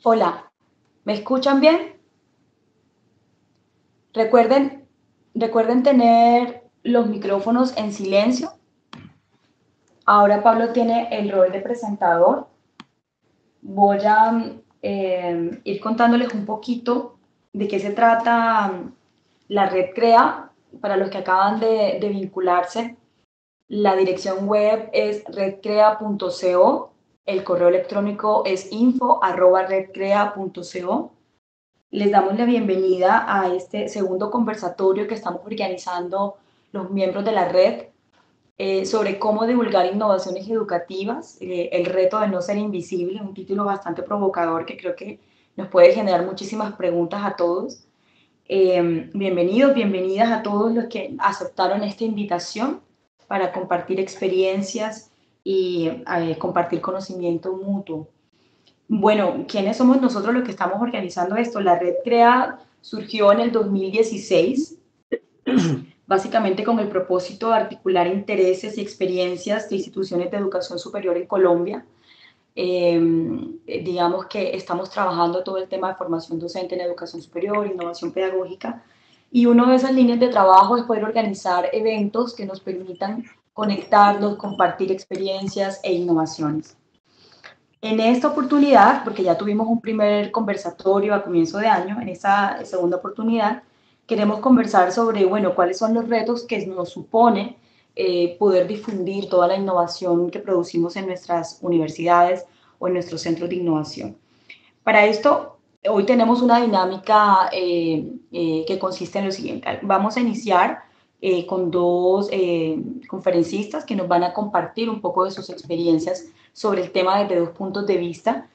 Hola, ¿me escuchan bien? Recuerden, recuerden tener los micrófonos en silencio. Ahora Pablo tiene el rol de presentador. Voy a ir contándoles un poquito de qué se trata la red CREA para los que acaban de vincularse. La dirección web es redcrea.co, el correo electrónico es info@redcrea.co. Les damos la bienvenida a este segundo conversatorio que estamos organizando los miembros de la red sobre cómo divulgar innovaciones educativas, el reto de no ser invisible, un título bastante provocador que creo que nos puede generar muchísimas preguntas a todos. Bienvenidos, bienvenidas a todos los que aceptaron esta invitación para compartir experiencias y compartir conocimiento mutuo. Bueno, ¿quiénes somos nosotros los que estamos organizando esto? La red CREA surgió en el 2016, básicamente con el propósito de articular intereses y experiencias de instituciones de educación superior en Colombia. Digamos que estamos trabajando todo el tema de formación docente en educación superior, innovación pedagógica, y una de esas líneas de trabajo es poder organizar eventos que nos permitan conectarnos, compartir experiencias e innovaciones. En esta oportunidad, porque ya tuvimos un primer conversatorio a comienzo de año, en esta segunda oportunidad queremos conversar sobre, bueno, cuáles son los retos que nos supone poder difundir toda la innovación que producimos en nuestras universidades o en nuestros centros de innovación. Para esto, hoy tenemos una dinámica que consiste en lo siguiente. Vamos a iniciar con dos conferencistas que nos van a compartir un poco de sus experiencias sobre el tema desde dos puntos de vista,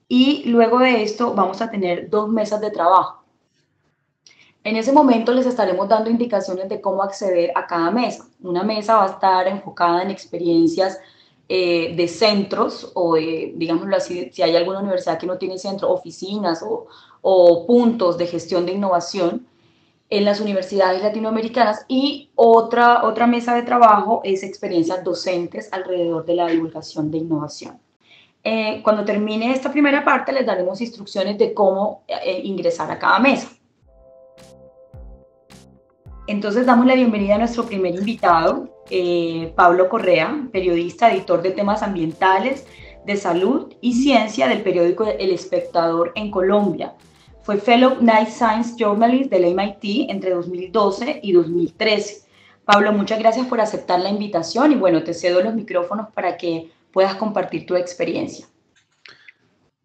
y luego de esto vamos a tener dos mesas de trabajo. En ese momento les estaremos dando indicaciones de cómo acceder a cada mesa. Una mesa va a estar enfocada en experiencias de centros o de, digámoslo así, si hay alguna universidad que no tiene centro, oficinas o puntos de gestión de innovación en las universidades latinoamericanas, y otra mesa de trabajo es experiencias docentes alrededor de la divulgación de innovación. Cuando termine esta primera parte les daremos instrucciones de cómo ingresar a cada mesa. Entonces damos la bienvenida a nuestro primer invitado, Pablo Correa, periodista, editor de temas ambientales, de salud y ciencia del periódico El Espectador en Colombia. Fue Fellow Knight Science Journalist del MIT entre 2012 y 2013. Pablo, muchas gracias por aceptar la invitación y bueno, te cedo los micrófonos para que puedas compartir tu experiencia.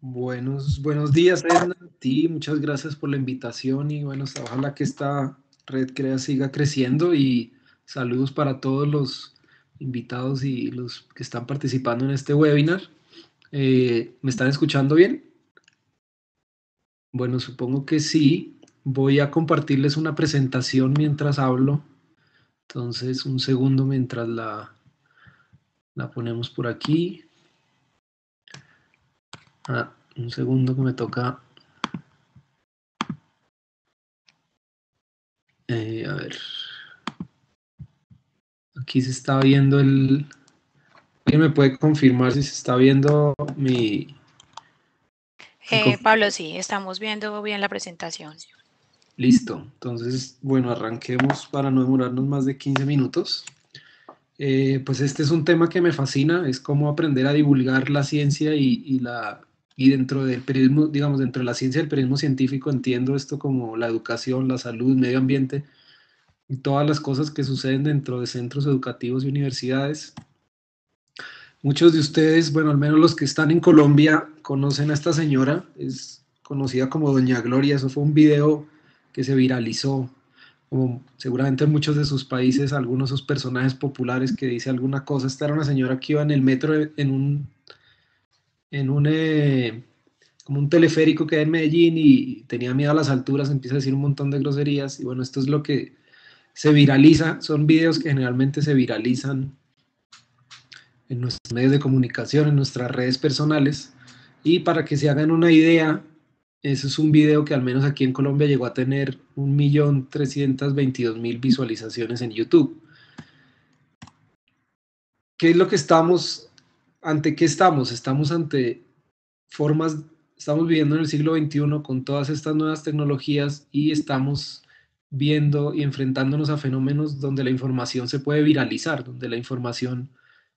Buenos días, Edna. A ti, muchas gracias por la invitación y bueno, ojalá que esta red CREA siga creciendo y saludos para todos los invitados y los que están participando en este webinar. ¿Me están escuchando bien? Bueno, supongo que sí. Voy a compartirles una presentación mientras hablo. Entonces, un segundo mientras la ponemos por aquí. Un segundo que me toca. A ver. Aquí se está viendo el... ¿Alguien me puede confirmar si se está viendo mi Pablo, sí, estamos viendo bien la presentación. Listo. Entonces, bueno, arranquemos para no demorarnos más de 15 minutos. Pues este es un tema que me fascina, es cómo aprender a divulgar la ciencia y dentro del periodismo, digamos, dentro de la ciencia del periodismo científico entiendo esto como la educación, la salud, medio ambiente y todas las cosas que suceden dentro de centros educativos y universidades. Muchos de ustedes, bueno, al menos los que están en Colombia, conocen a esta señora, es conocida como Doña Gloria. Eso fue un video que se viralizó, como seguramente en muchos de sus países, algunos de sus personajes populares que dice alguna cosa. Esta era una señora que iba en el metro en un como un teleférico que hay en Medellín y tenía miedo a las alturas, empieza a decir un montón de groserías y bueno, esto es lo que se viraliza, son videos que generalmente se viralizan en nuestros medios de comunicación, en nuestras redes personales. Y para que se hagan una idea, ese es un video que al menos aquí en Colombia llegó a tener 1.322.000 visualizaciones en YouTube. ¿Qué es lo que estamos, ante qué estamos? Estamos ante formas estamos viviendo en el siglo XXI con todas estas nuevas tecnologías y estamos viendo y enfrentándonos a fenómenos donde la información se puede viralizar, donde la información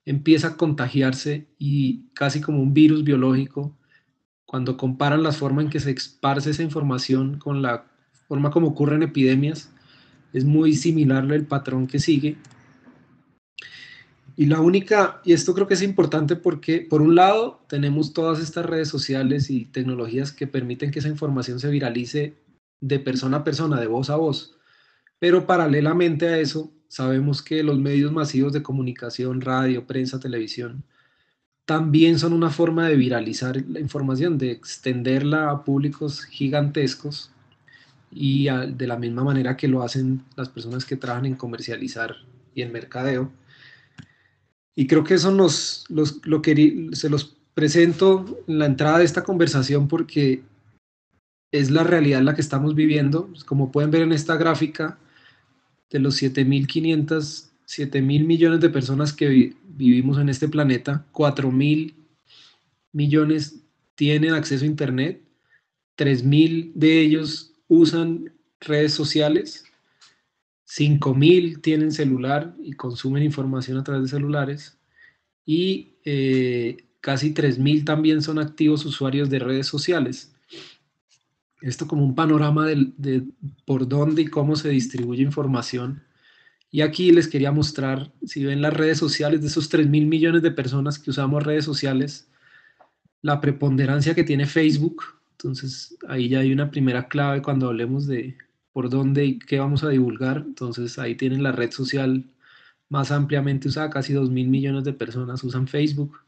empieza a contagiarse y casi como un virus biológico, cuando comparan la forma en que se esparce esa información con la forma como ocurren epidemias, es muy similar el patrón que sigue. Y esto creo que es importante porque por un lado tenemos todas estas redes sociales y tecnologías que permiten que esa información se viralice de persona a persona, de voz a voz, pero paralelamente a eso sabemos que los medios masivos de comunicación, radio, prensa, televisión, también son una forma de viralizar la información, de extenderla a públicos gigantescos de la misma manera que lo hacen las personas que trabajan en comercializar y en mercadeo. Y creo que eso se los presento en la entrada de esta conversación porque es la realidad en la que estamos viviendo. Como pueden ver en esta gráfica, de los 7.000 millones de personas que vivimos en este planeta, 4.000 millones tienen acceso a Internet, 3.000 de ellos usan redes sociales, 5.000 tienen celular y consumen información a través de celulares y casi 3.000 también son activos usuarios de redes sociales. Esto como un panorama de por dónde y cómo se distribuye información. Y aquí les quería mostrar, si ven las redes sociales de esos 3.000 millones de personas que usamos redes sociales, la preponderancia que tiene Facebook. Entonces ahí ya hay una primera clave cuando hablemos de por dónde y qué vamos a divulgar. Entonces ahí tienen la red social más ampliamente usada, casi 2.000 millones de personas usan Facebook,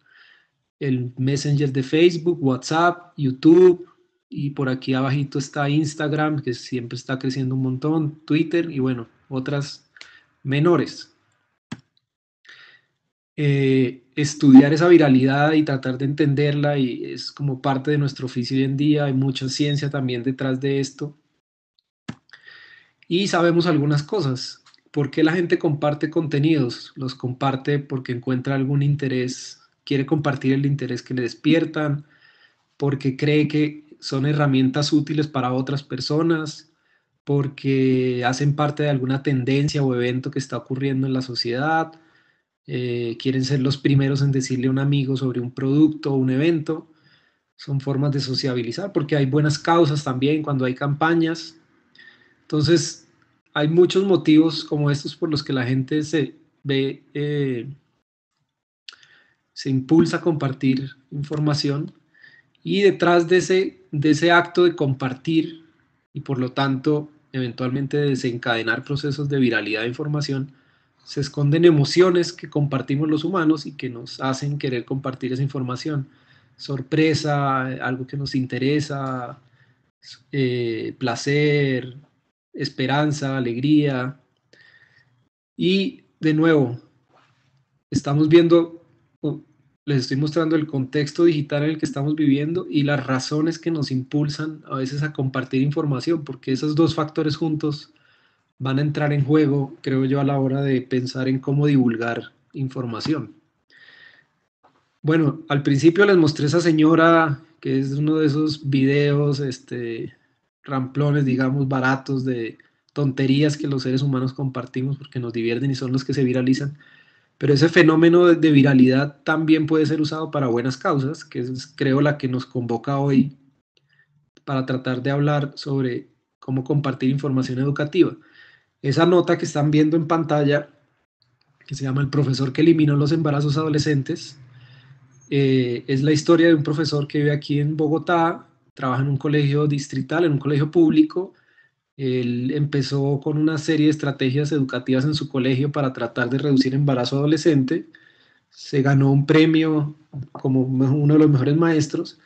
el Messenger de Facebook, WhatsApp, YouTube, y por aquí abajito está Instagram, que siempre está creciendo un montón, Twitter y bueno, otras menores. Estudiar esa viralidad y tratar de entenderla y es como parte de nuestro oficio hoy en día, hay mucha ciencia también detrás de esto y sabemos algunas cosas. ¿Por qué la gente comparte contenidos? Los comparte porque encuentra algún interés, quiere compartir el interés que le despiertan, porque cree que son herramientas útiles para otras personas, porque hacen parte de alguna tendencia o evento que está ocurriendo en la sociedad, quieren ser los primeros en decirle a un amigo sobre un producto o un evento. Son formas de sociabilizar, porque hay buenas causas también cuando hay campañas. Entonces, hay muchos motivos como estos por los que la gente se impulsa a compartir información y detrás de ese acto de compartir y por lo tanto eventualmente desencadenar procesos de viralidad de información, se esconden emociones que compartimos los humanos y que nos hacen querer compartir esa información. Sorpresa, algo que nos interesa, placer, esperanza, alegría. Y de nuevo, estamos viendo, les estoy mostrando el contexto digital en el que estamos viviendo y las razones que nos impulsan a veces a compartir información, porque esos dos factores juntos van a entrar en juego, creo yo, a la hora de pensar en cómo divulgar información. Bueno, al principio les mostré a esa señora que es uno de esos videos, ramplones, digamos, baratos de tonterías que los seres humanos compartimos porque nos divierten y son los que se viralizan. Pero ese fenómeno de viralidad también puede ser usado para buenas causas, que es creo la que nos convoca hoy para tratar de hablar sobre cómo compartir información educativa. Esa nota que están viendo en pantalla, que se llama El profesor que eliminó los embarazos adolescentes, es la historia de un profesor que vive aquí en Bogotá, trabaja en un colegio distrital, en un colegio público. Él empezó con una serie de estrategias educativas en su colegio para tratar de reducir embarazo adolescente. Se ganó un premio como uno de los mejores maestros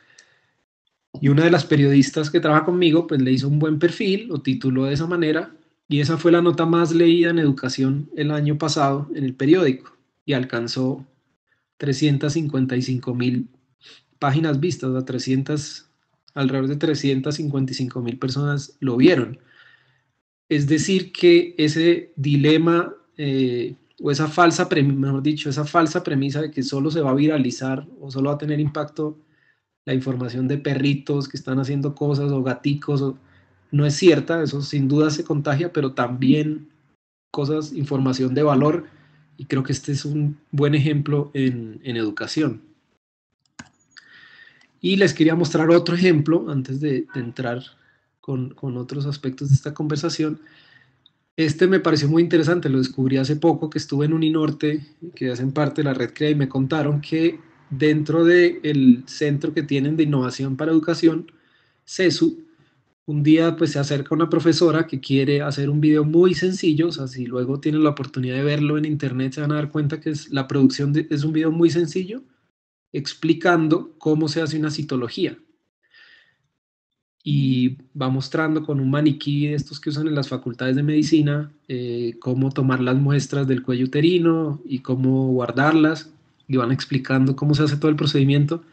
y una de las periodistas que trabaja conmigo pues le hizo un buen perfil, lo tituló de esa manera y esa fue la nota más leída en educación el año pasado en el periódico y alcanzó 355.000 páginas vistas, o sea, alrededor de 355.000 personas lo vieron. Es decir, que ese dilema o esa falsa premisa, mejor dicho, esa falsa premisa de que solo se va a viralizar o solo va a tener impacto la información de perritos que están haciendo cosas o gaticos no es cierta, eso sin duda se contagia, pero también información de valor, y creo que este es un buen ejemplo en educación. Y les quería mostrar otro ejemplo antes de entrar con otros aspectos de esta conversación. Este me pareció muy interesante, lo descubrí hace poco, que estuve en Uninorte, que hacen parte de la red CREA, y me contaron que dentro del centro que tienen de innovación para educación, CESU, un día pues se acerca una profesora que quiere hacer un video muy sencillo. O sea, si luego tienen la oportunidad de verlo en internet se van a dar cuenta que la producción es un video muy sencillo, explicando cómo se hace una citología. Y va mostrando con un maniquí de estos que usan en las facultades de medicina, cómo tomar las muestras del cuello uterino y cómo guardarlas, y van explicando cómo se hace todo el procedimiento.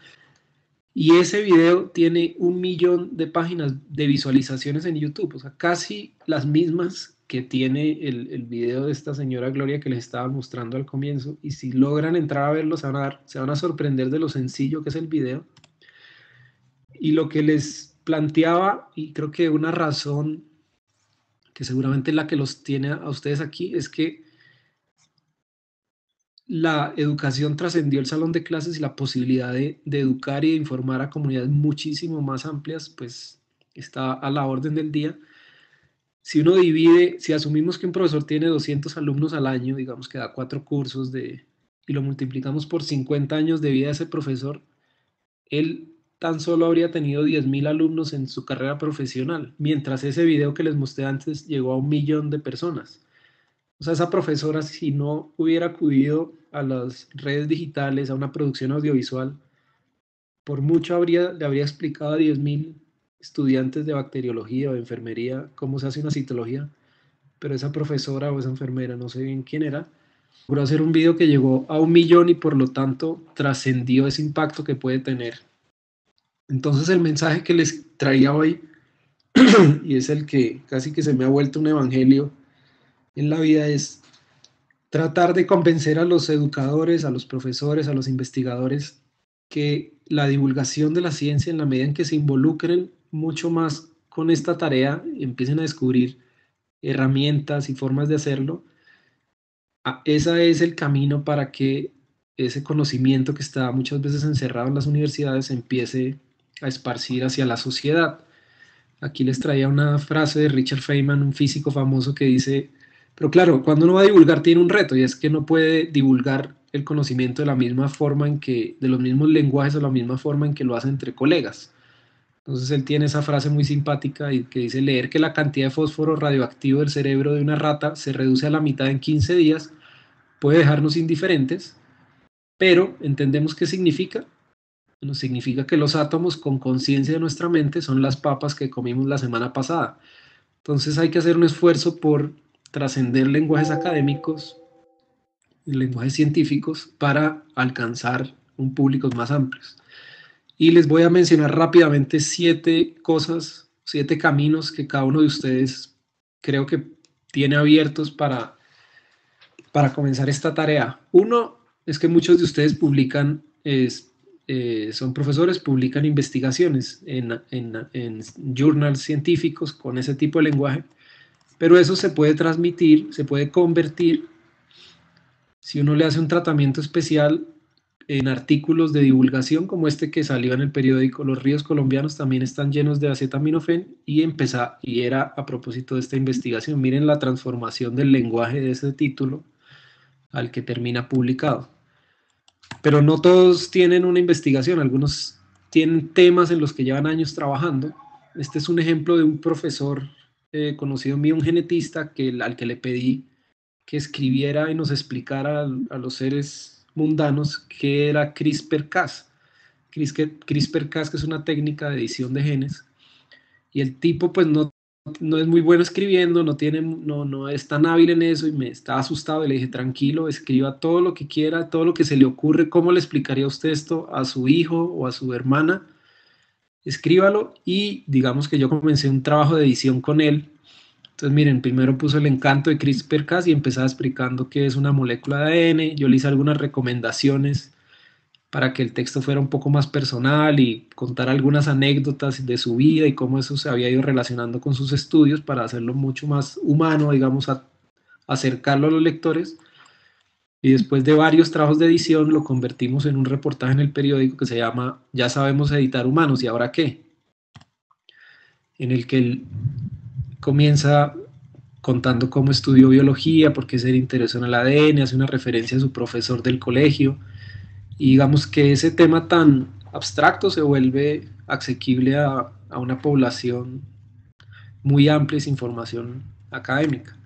Y ese video tiene 1 millón de páginas de visualizaciones en YouTube, o sea, casi las mismas que tiene el video de esta señora Gloria que les estaba mostrando al comienzo. Y si logran entrar a verlo, se van a sorprender de lo sencillo que es el video. Y lo que les planteaba, y creo que una razón que seguramente es la que los tiene a ustedes aquí, es que la educación trascendió el salón de clases, y la posibilidad de educar y de informar a comunidades muchísimo más amplias, pues está a la orden del día. Si uno divide, si asumimos que un profesor tiene 200 alumnos al año, digamos que da 4 cursos y lo multiplicamos por 50 años de vida de ese profesor, él tan solo habría tenido 10.000 alumnos en su carrera profesional, mientras ese video que les mostré antes llegó a 1 millón de personas. O sea, esa profesora, si no hubiera acudido a las redes digitales, a una producción audiovisual, por mucho le habría explicado a 10.000 estudiantes de bacteriología o de enfermería cómo se hace una citología, pero esa profesora o esa enfermera, no sé bien quién era, logró hacer un video que llegó a 1 millón y por lo tanto trascendió ese impacto que puede tener. Entonces el mensaje que les traía hoy, y es el que casi que se me ha vuelto un evangelio en la vida, es tratar de convencer a los educadores, a los profesores, a los investigadores, que la divulgación de la ciencia, en la medida en que se involucren mucho más con esta tarea y empiecen a descubrir herramientas y formas de hacerlo, ese es el camino para que ese conocimiento que está muchas veces encerrado en las universidades empiece a esparcir hacia la sociedad. Aquí les traía una frase de Richard Feynman, un físico famoso, que dice: pero claro, cuando uno va a divulgar tiene un reto, y es que no puede divulgar el conocimiento de la misma forma de los mismos lenguajes o la misma forma en que lo hace entre colegas. Entonces él tiene esa frase muy simpática y que dice: leer que la cantidad de fósforo radioactivo del cerebro de una rata se reduce a la mitad en 15 días puede dejarnos indiferentes, pero ¿entendemos qué significa? Bueno, significa que los átomos con conciencia de nuestra mente son las papas que comimos la semana pasada. Entonces hay que hacer un esfuerzo por trascender lenguajes académicos y lenguajes científicos para alcanzar un público más amplio. Y les voy a mencionar rápidamente 7 cosas, 7 caminos que cada uno de ustedes creo que tiene abiertos para comenzar esta tarea. Uno es que muchos de ustedes son profesores, publican investigaciones en journals científicos con ese tipo de lenguaje, pero eso se puede transmitir, se puede convertir, si uno le hace un tratamiento especial, en artículos de divulgación como este que salió en el periódico. Los ríos colombianos también están llenos de acetaminofén, y era a propósito de esta investigación. Miren la transformación del lenguaje de ese título al que termina publicado. Pero no todos tienen una investigación, algunos tienen temas en los que llevan años trabajando. Este es un ejemplo de un profesor conocido mío, un genetista, al que le pedí que escribiera y nos explicara a los seres mundanos qué era CRISPR-Cas. CRISPR-Cas, que es una técnica de edición de genes, y el tipo pues no es muy bueno escribiendo, no es tan hábil en eso, y me estaba asustado, y le dije: tranquilo, escriba todo lo que quiera, todo lo que se le ocurre. ¿Cómo le explicaría usted esto a su hijo o a su hermana? Escríbalo. Y digamos que yo comencé un trabajo de edición con él. Entonces miren, primero puso el encanto de CRISPR-Cas y empezaba explicando qué es una molécula de ADN. Yo le hice algunas recomendaciones para que el texto fuera un poco más personal y contar algunas anécdotas de su vida y cómo eso se había ido relacionando con sus estudios para hacerlo mucho más humano, digamos, acercarlo a los lectores. Y después de varios trabajos de edición lo convertimos en un reportaje en el periódico que se llama Ya sabemos editar humanos, ¿y ahora qué? En el que él comienza contando cómo estudió biología, por qué se interesó en el ADN, hace una referencia a su profesor del colegio, y digamos que ese tema tan abstracto se vuelve asequible a una población muy amplia sin formación académica.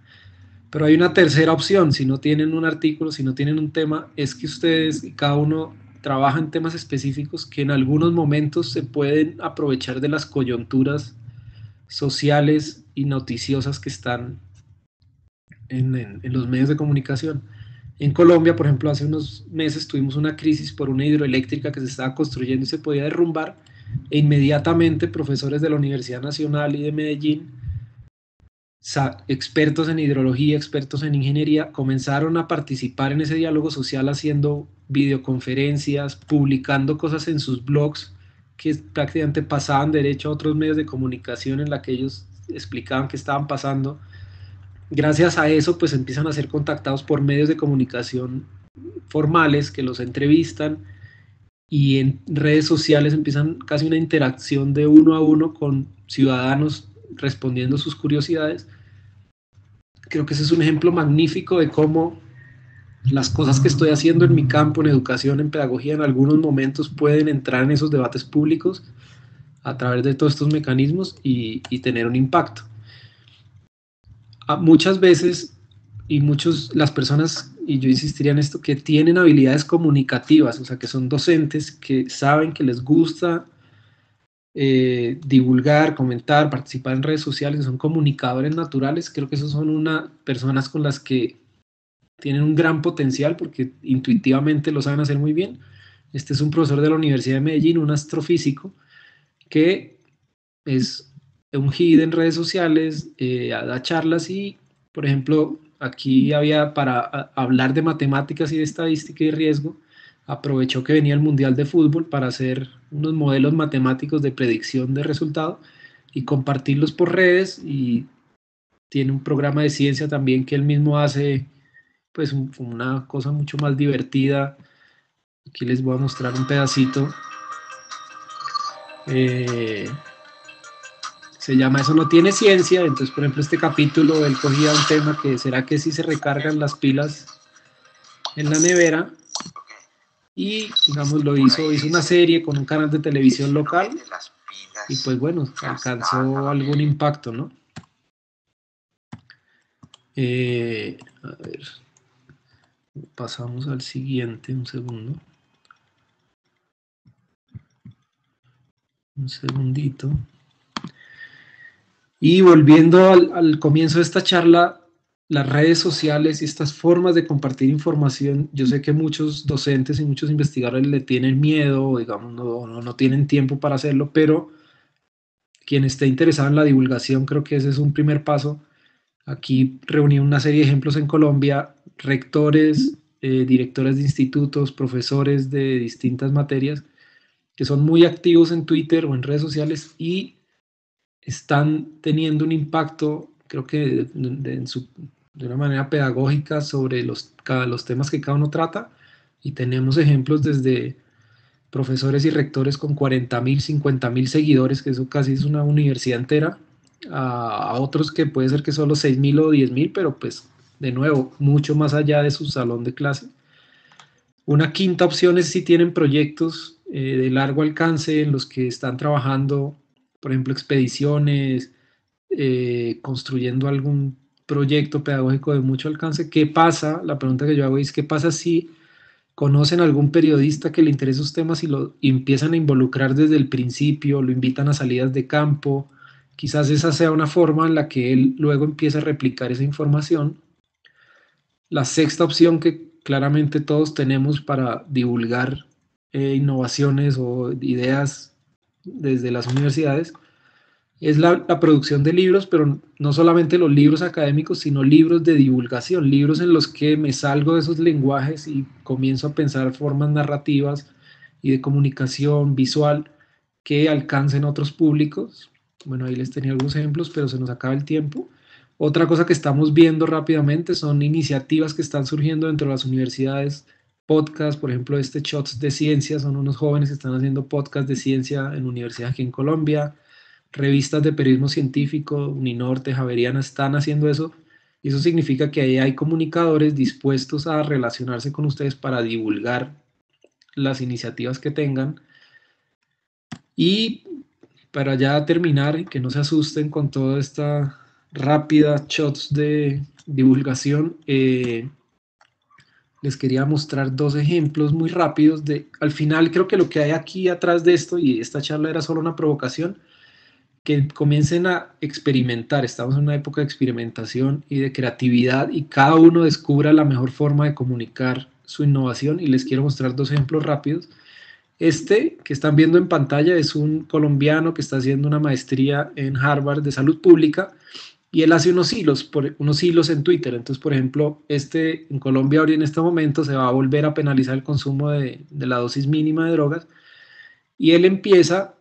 Pero hay una tercera opción: si no tienen un artículo, si no tienen un tema, es que ustedes, cada uno trabaja en temas específicos que en algunos momentos se pueden aprovechar de las coyunturas sociales y noticiosas que están en los medios de comunicación. En Colombia, por ejemplo, hace unos meses tuvimos una crisis por una hidroeléctrica que se estaba construyendo y se podía derrumbar, e inmediatamente profesores de la Universidad Nacional y de Medellín, expertos en hidrología, expertos en ingeniería, comenzaron a participar en ese diálogo social haciendo videoconferencias, publicando cosas en sus blogs que prácticamente pasaban derecho a otros medios de comunicación en la que ellos explicaban qué estaban pasando. Gracias a eso, pues empiezan a ser contactados por medios de comunicación formales que los entrevistan, y en redes sociales empiezan casi una interacción de uno a uno con ciudadanos respondiendo sus curiosidades. Creo que ese es un ejemplo magnífico de cómo las cosas que estoy haciendo en mi campo, en educación, en pedagogía, en algunos momentos pueden entrar en esos debates públicos a través de todos estos mecanismos y tener un impacto. Muchas veces, y las personas, y yo insistiría en esto, que tienen habilidades comunicativas, o sea, que son docentes, que saben que les gusta divulgar, comentar, participar en redes sociales, que son comunicadores naturales, creo que esos son personas con las que tienen un gran potencial porque intuitivamente lo saben hacer muy bien. Este es un profesor de la Universidad de Medellín, un astrofísico, que es un hit en redes sociales, da charlas y, por ejemplo, aquí había para hablar de matemáticas y de estadística y riesgo, aprovechó que venía el Mundial de Fútbol para hacer unos modelos matemáticos de predicción de resultado y compartirlos por redes, y tiene un programa de ciencia también que él mismo hace, pues una cosa mucho más divertida. Aquí les voy a mostrar un pedacito. Se llama Eso no tiene ciencia. Entonces, por ejemplo, este capítulo él cogía un tema que será que si se recargan las pilas en la nevera, y digamos hizo una serie con un canal de televisión local y pues bueno, alcanzó algún impacto, ¿no? A ver, pasamos al siguiente, un segundo. Un segundito. Y volviendo al comienzo de esta charla, las redes sociales y estas formas de compartir información, yo sé que muchos docentes y muchos investigadores le tienen miedo, digamos, no tienen tiempo para hacerlo, pero quien esté interesado en la divulgación, creo que ese es un primer paso. Aquí reuní una serie de ejemplos en Colombia: rectores, directores de institutos, profesores de distintas materias, que son muy activos en Twitter o en redes sociales y están teniendo un impacto, creo que de una manera pedagógica sobre los temas que cada uno trata, y tenemos ejemplos desde profesores y rectores con 40.000, 50.000 seguidores, que eso casi es una universidad entera, a otros que puede ser que solo 6.000 o 10.000, pero pues de nuevo, mucho más allá de su salón de clase. Una quinta opción es si tienen proyectos de largo alcance en los que están trabajando, por ejemplo, expediciones, construyendo algún proyecto pedagógico de mucho alcance. ¿Qué pasa? La pregunta que yo hago es: ¿qué pasa si conocen a algún periodista que le interesa esos temas y lo empiezan a involucrar desde el principio, lo invitan a salidas de campo? Quizás esa sea una forma en la que él luego empieza a replicar esa información. La sexta opción que claramente todos tenemos para divulgar innovaciones o ideas desde las universidades es la producción de libros, pero no solamente los libros académicos, sino libros de divulgación, libros en los que me salgo de esos lenguajes y comienzo a pensar formas narrativas, y de comunicación visual que alcancen otros públicos. Bueno, ahí les tenía algunos ejemplos, pero se nos acaba el tiempo. Otra cosa que estamos viendo rápidamente son iniciativas que están surgiendo dentro de las universidades, podcast, por ejemplo, Shots de Ciencia, son unos jóvenes que están haciendo podcast de ciencia en universidades aquí en Colombia, revistas de periodismo científico, Uninorte, Javeriana, están haciendo eso, y eso significa que ahí hay comunicadores dispuestos a relacionarse con ustedes para divulgar las iniciativas que tengan. Y para ya terminar, y que no se asusten con toda esta rápida shots de divulgación, les quería mostrar dos ejemplos muy rápidos de, al final creo que lo que hay aquí atrás de esto, y esta charla era solo una provocación, que comiencen a experimentar. Estamos en una época de experimentación y de creatividad, y cada uno descubra la mejor forma de comunicar su innovación, y les quiero mostrar dos ejemplos rápidos. Este que están viendo en pantalla es un colombiano que está haciendo una maestría en Harvard de salud pública, y él hace unos hilos en Twitter. Entonces, por ejemplo, en Colombia ahora en este momento se va a volver a penalizar el consumo de la dosis mínima de drogas, y él empieza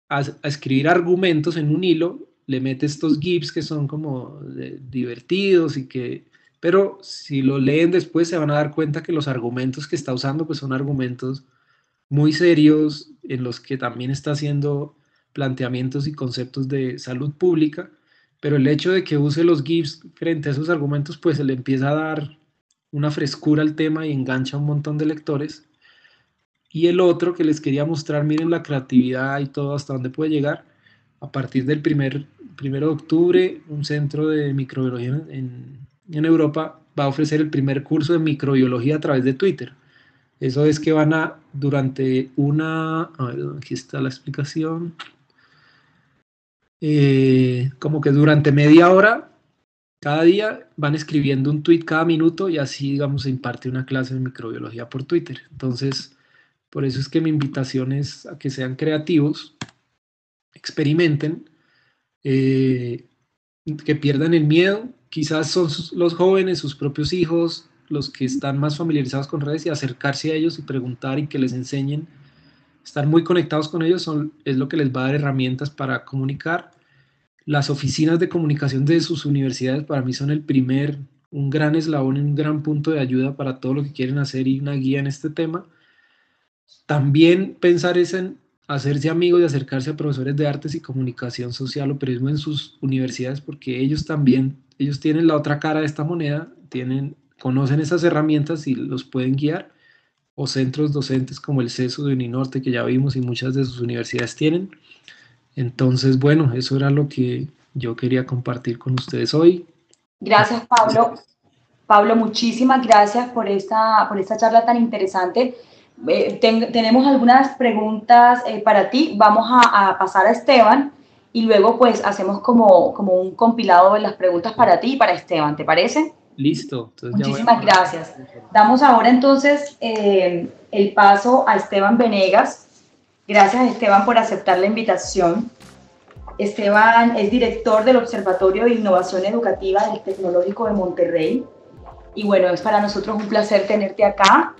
a escribir argumentos en un hilo, le mete estos GIFs que son como divertidos pero si lo leen después se van a dar cuenta que los argumentos que está usando pues son argumentos muy serios, en los que también está haciendo planteamientos y conceptos de salud pública, pero el hecho de que use los GIFs frente a esos argumentos pues se le empieza a dar una frescura al tema y engancha a un montón de lectores. Y el otro que les quería mostrar, miren la creatividad y todo hasta dónde puede llegar. A partir del 1 de octubre, un centro de microbiología en Europa va a ofrecer el primer curso de microbiología a través de Twitter. Eso es que van a, a ver, aquí está la explicación, como que durante media hora, cada día, van escribiendo un tweet cada minuto, y así, digamos, se imparte una clase de microbiología por Twitter. Entonces, por eso es que mi invitación es a que sean creativos, experimenten, eh, que pierdan el miedo. Quizás son los jóvenes, sus propios hijos, los que están más familiarizados con redes, y acercarse a ellos y preguntar y que les enseñen. Estar muy conectados con ellos es lo que les va a dar herramientas para comunicar. Las oficinas de comunicación de sus universidades para mí son un gran eslabón y un gran punto de ayuda para todo lo que quieren hacer, y una guía en este tema. También pensar es en hacerse amigos y acercarse a profesores de artes y comunicación social o periodismo en sus universidades, porque ellos tienen la otra cara de esta moneda, conocen esas herramientas y los pueden guiar, o centros docentes como el CESU de Uninorte, que ya vimos y muchas de sus universidades tienen. Entonces, bueno, eso era lo que yo quería compartir con ustedes hoy. Gracias, Pablo. Pablo, muchísimas gracias por esta charla tan interesante. Tenemos algunas preguntas para ti. Vamos a pasar a Esteban y luego pues hacemos como un compilado de las preguntas para ti y para Esteban, ¿te parece? Listo. Entonces muchísimas gracias. Damos ahora entonces el paso a Esteban Venegas. Gracias, Esteban, por aceptar la invitación. Esteban es director del Observatorio de Innovación Educativa del Tecnológico de Monterrey. Y bueno, es para nosotros un placer tenerte acá.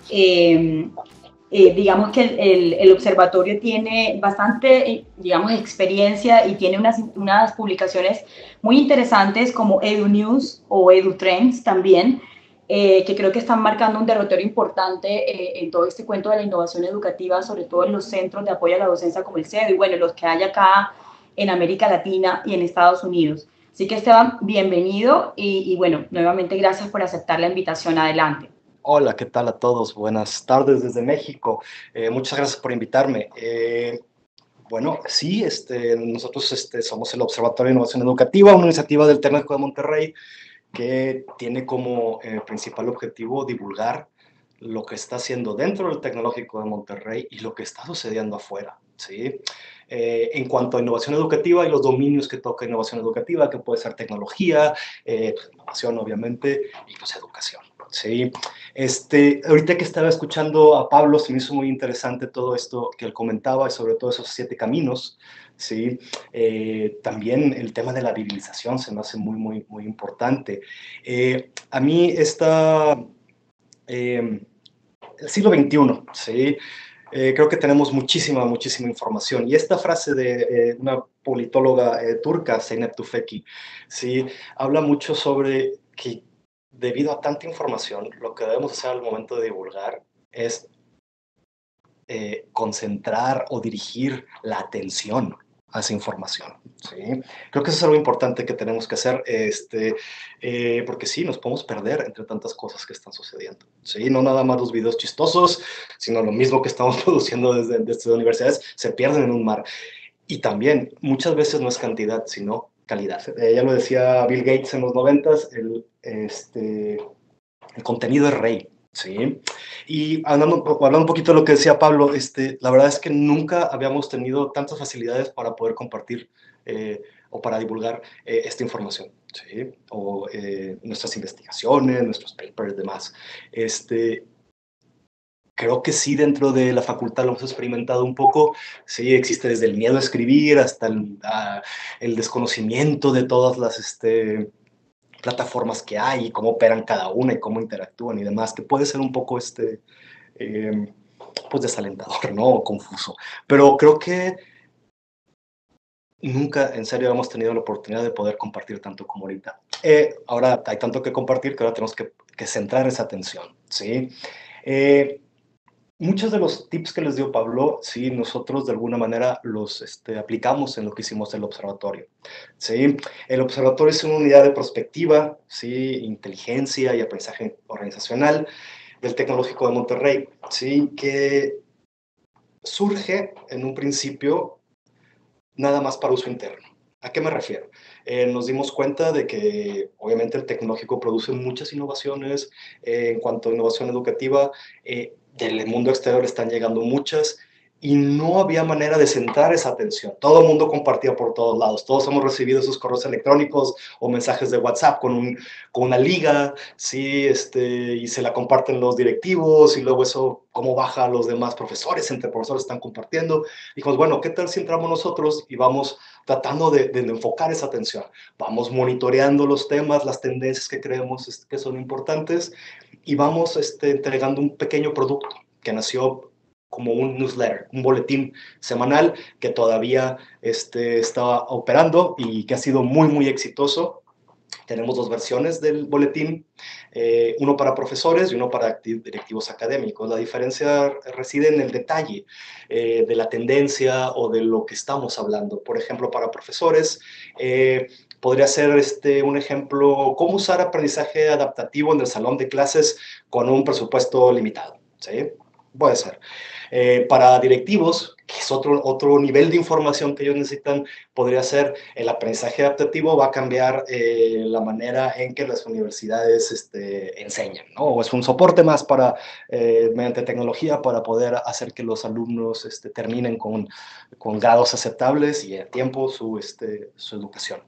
Digamos que el observatorio tiene bastante, digamos, experiencia, y tiene unas publicaciones muy interesantes como EduNews o EduTrends también, que creo que están marcando un territorio importante en todo este cuento de la innovación educativa, sobre todo en los centros de apoyo a la docencia como el CEDO y bueno, los que hay acá en América Latina y en Estados Unidos. Así que Esteban, bienvenido y bueno, nuevamente gracias por aceptar la invitación. Adelante. Hola, ¿qué tal a todos? Buenas tardes desde México. Muchas gracias por invitarme. Bueno, sí, nosotros somos el Observatorio de Innovación Educativa, una iniciativa del Tecnológico de Monterrey que tiene como principal objetivo divulgar lo que está haciendo dentro del Tecnológico de Monterrey y lo que está sucediendo afuera, ¿sí? En cuanto a innovación educativa y los dominios que toca innovación educativa, que puede ser tecnología, innovación obviamente, y pues educación, ¿sí? Ahorita que estaba escuchando a Pablo, se me hizo muy interesante todo esto que él comentaba, y sobre todo esos 7 caminos, ¿sí? También el tema de la virilización se me hace muy, muy, muy importante. A mí el siglo XXI, ¿sí? creo que tenemos muchísima información. Y esta frase de una politóloga turca, Zeynep Tufekci, ¿sí? Habla mucho sobre que debido a tanta información, lo que debemos hacer al momento de divulgar es concentrar o dirigir la atención a esa información, ¿sí? Creo que eso es algo importante que tenemos que hacer, porque sí, nos podemos perder entre tantas cosas que están sucediendo, ¿sí? No nada más los videos chistosos, sino lo mismo que estamos produciendo desde universidades, se pierden en un mar. Y también, muchas veces no es cantidad, sino calidad. Ya lo decía Bill Gates en los 90s, el contenido es rey, ¿sí? Y hablando un poquito de lo que decía Pablo, la verdad es que nunca habíamos tenido tantas facilidades para poder compartir o para divulgar esta información, ¿sí? O nuestras investigaciones, nuestros papers y demás. Creo que sí, dentro de la facultad lo hemos experimentado un poco. Sí, existe desde el miedo a escribir hasta el desconocimiento de todas las plataformas que hay y cómo operan cada una y cómo interactúan y demás, que puede ser un poco pues desalentador, ¿no? O confuso. Pero creo que nunca en serio hemos tenido la oportunidad de poder compartir tanto como ahorita. Ahora hay tanto que compartir que ahora tenemos que centrar esa atención, ¿sí? Muchos de los tips que les dio Pablo, sí, nosotros de alguna manera los aplicamos en lo que hicimos el observatorio. ¿Sí? El observatorio es una unidad de prospectiva, ¿sí? Inteligencia y aprendizaje organizacional del Tecnológico de Monterrey, ¿sí? Que surge en un principio nada más para uso interno. ¿A qué me refiero? Nos dimos cuenta de que obviamente el tecnológico produce muchas innovaciones en cuanto a innovación educativa, del mundo exterior están llegando muchas y no había manera de centrar esa atención. Todo el mundo compartía por todos lados. Todos hemos recibido esos correos electrónicos o mensajes de WhatsApp con una liga, ¿sí? Y se la comparten los directivos y luego eso, cómo baja a los demás profesores, entre profesores están compartiendo. Dijimos, bueno, ¿qué tal si entramos nosotros y vamos tratando de enfocar esa atención? Vamos monitoreando los temas, las tendencias que creemos que son importantes y vamos entregando un pequeño producto que nació como un newsletter, un boletín semanal que todavía estaba operando y que ha sido muy exitoso. Tenemos dos versiones del boletín, uno para profesores y uno para directivos académicos. La diferencia reside en el detalle de la tendencia o de lo que estamos hablando. Por ejemplo, para profesores, podría ser un ejemplo, cómo usar aprendizaje adaptativo en el salón de clases con un presupuesto limitado, ¿sí? Puede ser. Para directivos, que es otro nivel de información que ellos necesitan, podría ser el aprendizaje adaptativo va a cambiar la manera en que las universidades enseñan, ¿no? O es un soporte más mediante tecnología para poder hacer que los alumnos terminen con grados aceptables y a tiempo su educación.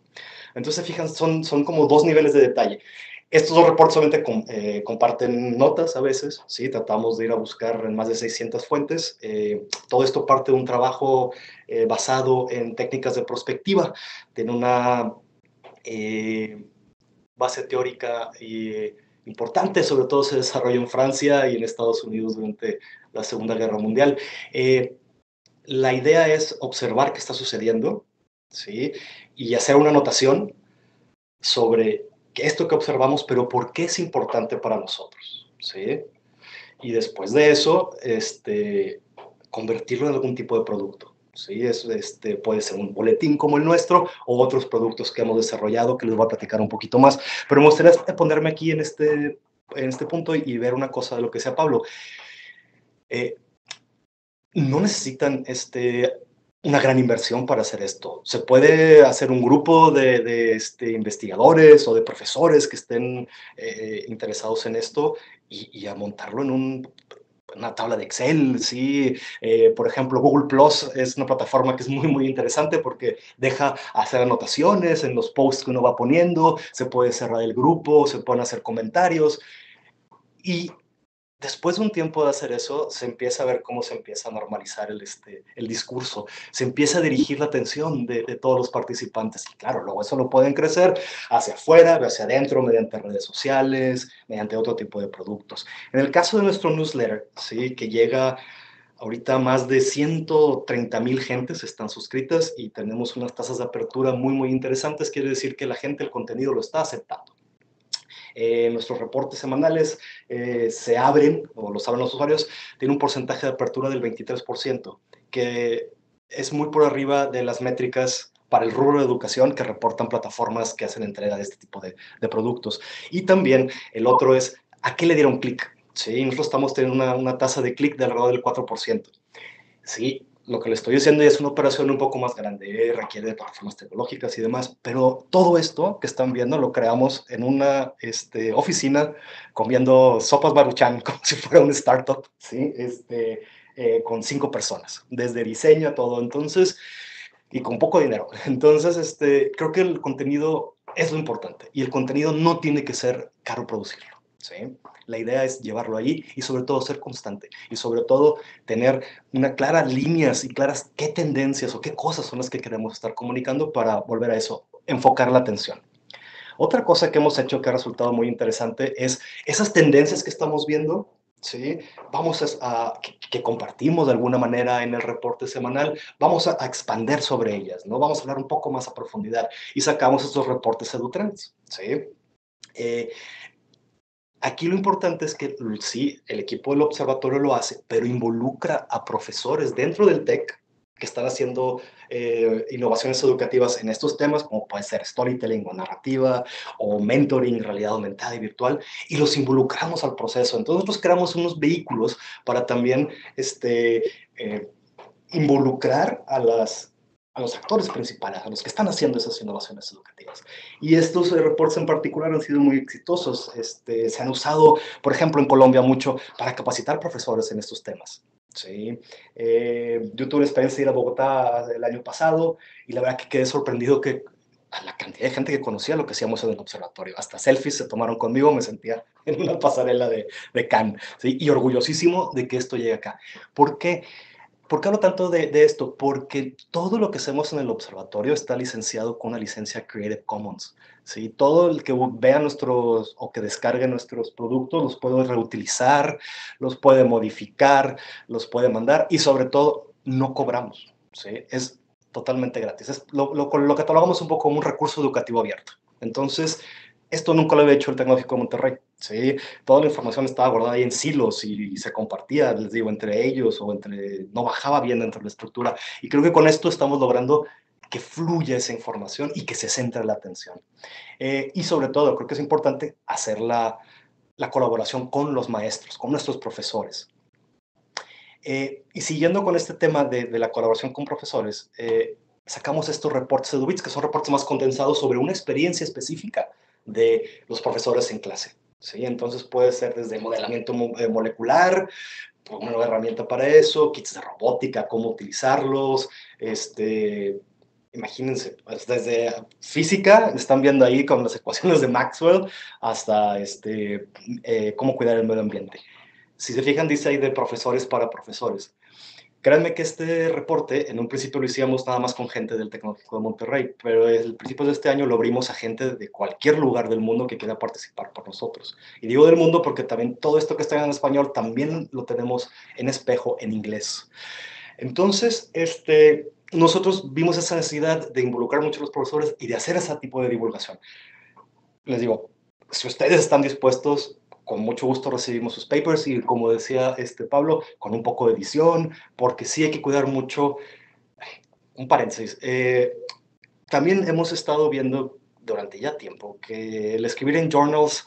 Entonces, fijan, son como dos niveles de detalle. Estos dos reportes solamente comparten notas a veces, ¿sí? Tratamos de ir a buscar en más de 600 fuentes. Todo esto parte de un trabajo basado en técnicas de prospectiva. Tiene una base teórica importante, sobre todo se desarrolló en Francia y en Estados Unidos durante la Segunda Guerra Mundial. La idea es observar qué está sucediendo, ¿sí? Y hacer una anotación sobre esto que observamos, pero ¿por qué es importante para nosotros? ¿Sí? Y después de eso, convertirlo en algún tipo de producto. ¿Sí? Puede ser un boletín como el nuestro o otros productos que hemos desarrollado que les voy a platicar un poquito más. Pero me gustaría ponerme aquí en este punto y ver una cosa de lo que decía Pablo. No necesitan una gran inversión para hacer esto. Se puede hacer un grupo de investigadores o de profesores que estén interesados en esto y a montarlo en una tabla de Excel, ¿sí? Por ejemplo, Google Plus es una plataforma que es muy interesante porque deja hacer anotaciones en los posts que uno va poniendo, se puede cerrar el grupo, se pueden hacer comentarios y después de un tiempo de hacer eso, se empieza a ver cómo se empieza a normalizar el discurso, se empieza a dirigir la atención de todos los participantes. Y claro, luego eso lo pueden crecer hacia afuera, hacia adentro, mediante redes sociales, mediante otro tipo de productos. En el caso de nuestro newsletter, ¿sí? Que llega Ahorita más de 130,000 gentes están suscritas y tenemos unas tasas de apertura muy, muy interesantes. Quiere decir que la gente el contenido lo está aceptando. Nuestros reportes semanales se abren, o los abren los usuarios, tiene un porcentaje de apertura del 23%, que es muy por arriba de las métricas para el rubro de educación que reportan plataformas que hacen entrega de este tipo de productos. Y también el otro es, ¿a qué le dieron clic? Sí, nosotros estamos teniendo una tasa de clic de alrededor del 4%. Sí, lo que le estoy diciendo es una operación un poco más grande, requiere de plataformas tecnológicas y demás, pero todo esto que están viendo lo creamos en una oficina comiendo sopas Maruchan como si fuera un startup, ¿sí? Con 5 personas, desde diseño a todo, entonces, y con poco dinero. Entonces, creo que el contenido es lo importante y el contenido no tiene que ser caro producirlo, ¿sí? La idea es llevarlo ahí y sobre todo ser constante y sobre todo tener una claras líneas y claras qué tendencias o qué cosas son las que queremos estar comunicando para volver a eso, enfocar la atención. Otra cosa que hemos hecho que ha resultado muy interesante es esas tendencias que estamos viendo, ¿sí? Vamos que compartimos de alguna manera en el reporte semanal, vamos a expander sobre ellas, ¿no? Vamos a hablar un poco más a profundidad y sacamos estos reportes EduTrends, ¿sí? Aquí lo importante es que sí, el equipo del observatorio lo hace, pero involucra a profesores dentro del TEC que están haciendo innovaciones educativas en estos temas, como puede ser storytelling o narrativa, o mentoring, realidad aumentada y virtual, y los involucramos al proceso. Entonces nosotros creamos unos vehículos para también involucrar a los actores principales, a los que están haciendo esas innovaciones educativas. Y estos reportes en particular han sido muy exitosos. Se han usado, por ejemplo, en Colombia mucho para capacitar profesores en estos temas. ¿Sí? Yo tuve la experiencia de ir a Bogotá el año pasado y la verdad que quedé sorprendido que a la cantidad de gente que conocía lo que hacíamos en el observatorio. Hasta selfies se tomaron conmigo, me sentía en una pasarela de Cannes, ¿sí? Y orgullosísimo de que esto llegue acá. ¿Por qué? ¿Por qué hablo tanto de esto? Porque todo lo que hacemos en el observatorio está licenciado con una licencia Creative Commons. ¿Sí? Todo el que vea nuestros o que descargue nuestros productos los puede reutilizar, los puede modificar, los puede mandar y sobre todo no cobramos. ¿Sí? Es totalmente gratis. Es lo que catalogamos un poco como un recurso educativo abierto. Entonces, esto nunca lo había hecho el Tecnológico de Monterrey. ¿Sí? Toda la información estaba guardada ahí en silos y se compartía, les digo, entre ellos o no bajaba bien dentro de la estructura. Y creo que con esto estamos logrando que fluya esa información y que se centre la atención. Y sobre todo, creo que es importante hacer la colaboración con los maestros, con nuestros profesores. Y siguiendo con este tema de la colaboración con profesores, sacamos estos reportes EduBits, que son reportes más condensados sobre una experiencia específica de los profesores en clase. ¿Sí? Entonces puede ser desde modelamiento molecular, una nueva herramienta para eso, kits de robótica, cómo utilizarlos, imagínense, pues desde física, están viendo ahí con las ecuaciones de Maxwell, hasta cómo cuidar el medio ambiente. Si se fijan, dice ahí de profesores para profesores. Créanme que este reporte, en un principio lo hicimos nada más con gente del Tecnológico de Monterrey, pero el principio de este año lo abrimos a gente de cualquier lugar del mundo que quiera participar por nosotros. Y digo del mundo porque también todo esto que está en español también lo tenemos en espejo en inglés. Entonces, nosotros vimos esa necesidad de involucrar mucho a los profesores y de hacer ese tipo de divulgación. Les digo, si ustedes están dispuestos, con mucho gusto recibimos sus papers y, como decía Pablo, con un poco de edición, porque sí hay que cuidar mucho. Un paréntesis. También hemos estado viendo durante ya tiempo que el escribir en journals,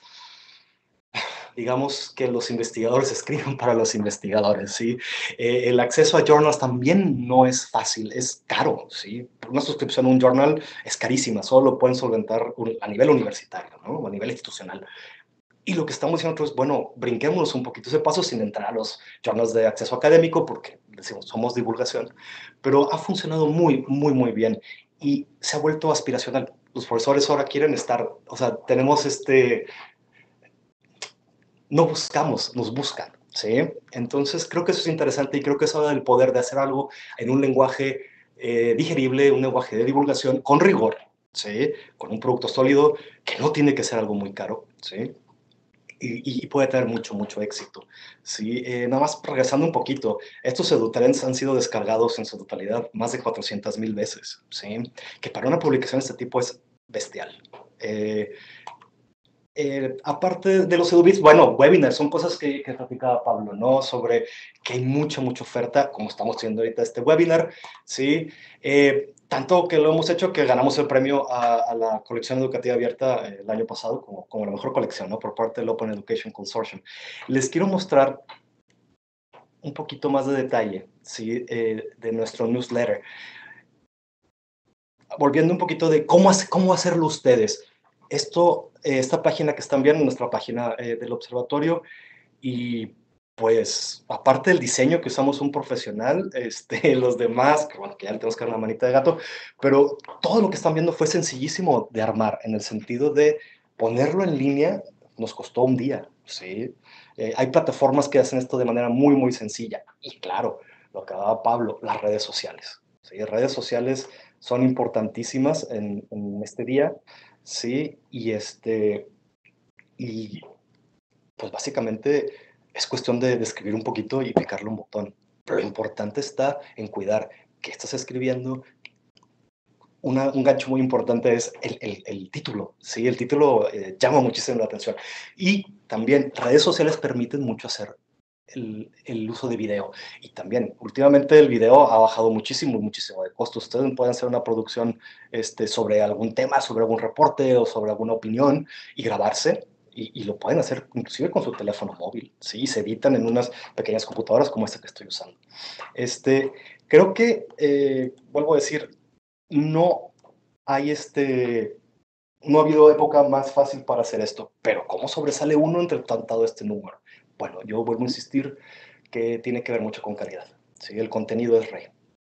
digamos que los investigadores escriben para los investigadores, ¿sí? El acceso a journals también no es fácil, es caro, ¿sí? Una suscripción a un journal es carísima, solo lo pueden solventar a nivel universitario, ¿no? A nivel institucional. Y lo que estamos diciendo nosotros es, bueno, brinquémonos un poquito ese paso sin entrar a los journals de acceso académico, porque decimos, somos divulgación, pero ha funcionado muy, muy, muy bien y se ha vuelto aspiracional. Los profesores ahora quieren estar, o sea, tenemos no buscamos, nos buscan, ¿sí? Entonces creo que eso es interesante y creo que eso da el poder de hacer algo en un lenguaje digerible, un lenguaje de divulgación con rigor, ¿sí? Con un producto sólido que no tiene que ser algo muy caro, ¿sí? y puede tener mucho, mucho éxito. ¿Sí? Nada más regresando un poquito, estos EduTrends han sido descargados en su totalidad más de 400,000 veces, ¿sí? Que para una publicación de este tipo es bestial. Aparte de los EduBits, bueno, webinars son cosas que platicaba Pablo, ¿no? Sobre que hay mucha, mucha oferta, como estamos haciendo ahorita este webinar, ¿sí? Tanto que lo hemos hecho que ganamos el premio a la colección educativa abierta el año pasado como la mejor colección, ¿no? Por parte del Open Education Consortium. Les quiero mostrar un poquito más de detalle, ¿sí? De nuestro newsletter. Volviendo un poquito de cómo hacerlo ustedes. Esta página que están viendo, nuestra página del observatorio, y pues, aparte del diseño que usamos un profesional, los demás, que bueno, que ya le tenemos que dar una manita de gato, pero todo lo que están viendo fue sencillísimo de armar, en el sentido de ponerlo en línea, nos costó un día, ¿sí? Hay plataformas que hacen esto de manera muy, muy sencilla, y claro, lo que hablaba Pablo, las redes sociales, ¿sí? Redes sociales son importantísimas en este día, ¿sí? Y pues básicamente es cuestión de escribir un poquito y picarle un botón. Pero lo importante está en cuidar qué estás escribiendo. Un gancho muy importante es el título, ¿sí? El título llama muchísimo la atención. Y también redes sociales permiten mucho hacer el uso de video. Y también, últimamente el video ha bajado muchísimo, muchísimo de costo. Ustedes pueden hacer una producción sobre algún tema, sobre algún reporte o sobre alguna opinión y grabarse. Y lo pueden hacer inclusive con su teléfono móvil, ¿sí? Se editan en unas pequeñas computadoras como esta que estoy usando. Creo que, vuelvo a decir, no hay no ha habido época más fácil para hacer esto, pero ¿cómo sobresale uno entre tanto este número? Bueno, yo vuelvo a insistir que tiene que ver mucho con calidad, ¿sí? El contenido es rey,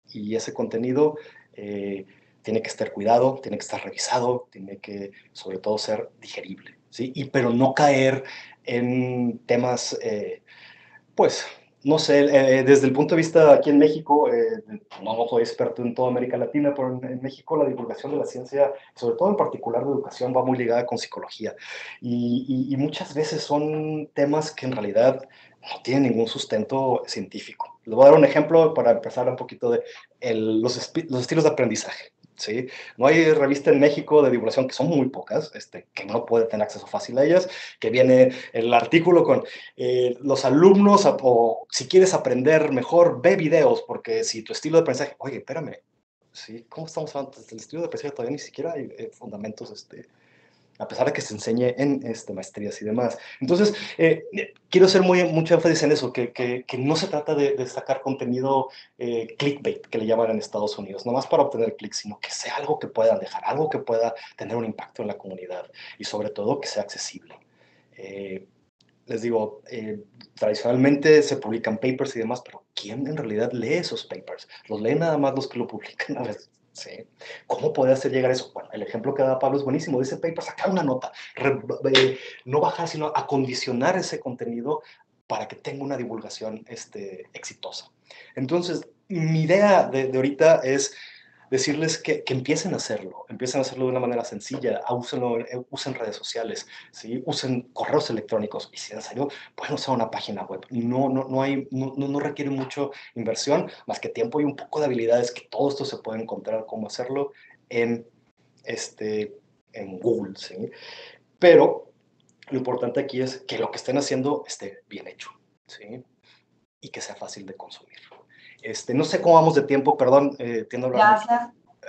y ese contenido tiene que estar cuidado, tiene que estar revisado, tiene que, sobre todo, ser digerible, ¿sí? Pero no caer en temas, pues, no sé, desde el punto de vista aquí en México, no soy experto en toda América Latina, pero en México la divulgación de la ciencia, sobre todo en particular de educación, va muy ligada con psicología. Y muchas veces son temas que en realidad no tienen ningún sustento científico. Les voy a dar un ejemplo para empezar un poquito de los estilos de aprendizaje. ¿Sí? No hay revista en México de divulgación, que son muy pocas, que no puede tener acceso fácil a ellas, que viene el artículo con los alumnos, o si quieres aprender mejor, ve videos, porque si tu estilo de aprendizaje, oye, espérame, ¿sí? ¿Cómo estamos hablando? El estilo de aprendizaje todavía ni siquiera hay fundamentos, a pesar de que se enseñe en maestrías y demás. Entonces, quiero hacer mucho énfasis en eso, que no se trata de sacar contenido clickbait, que le llaman en Estados Unidos, nomás para obtener clics, sino que sea algo que puedan dejar, algo que pueda tener un impacto en la comunidad, y sobre todo que sea accesible. Les digo, tradicionalmente se publican papers y demás, pero ¿quién en realidad lee esos papers? Los leen nada más los que lo publican a veces. ¿Sí? ¿Cómo puede hacer llegar eso? Bueno, el ejemplo que da Pablo es buenísimo. Dice paper, sacar una nota, no bajar, sino acondicionar ese contenido para que tenga una divulgación exitosa. Entonces, mi idea de ahorita es decirles que empiecen a hacerlo de una manera sencilla, usen redes sociales, ¿sí? Usen correos electrónicos, y si en serio pueden usar una página web. No requiere mucho inversión, más que tiempo y un poco de habilidades, que todo esto se puede encontrar cómo hacerlo en Google, ¿sí? Pero lo importante aquí es que lo que estén haciendo esté bien hecho, ¿sí? Y que sea fácil de consumir. No sé cómo vamos de tiempo, perdón, tiendo a hablar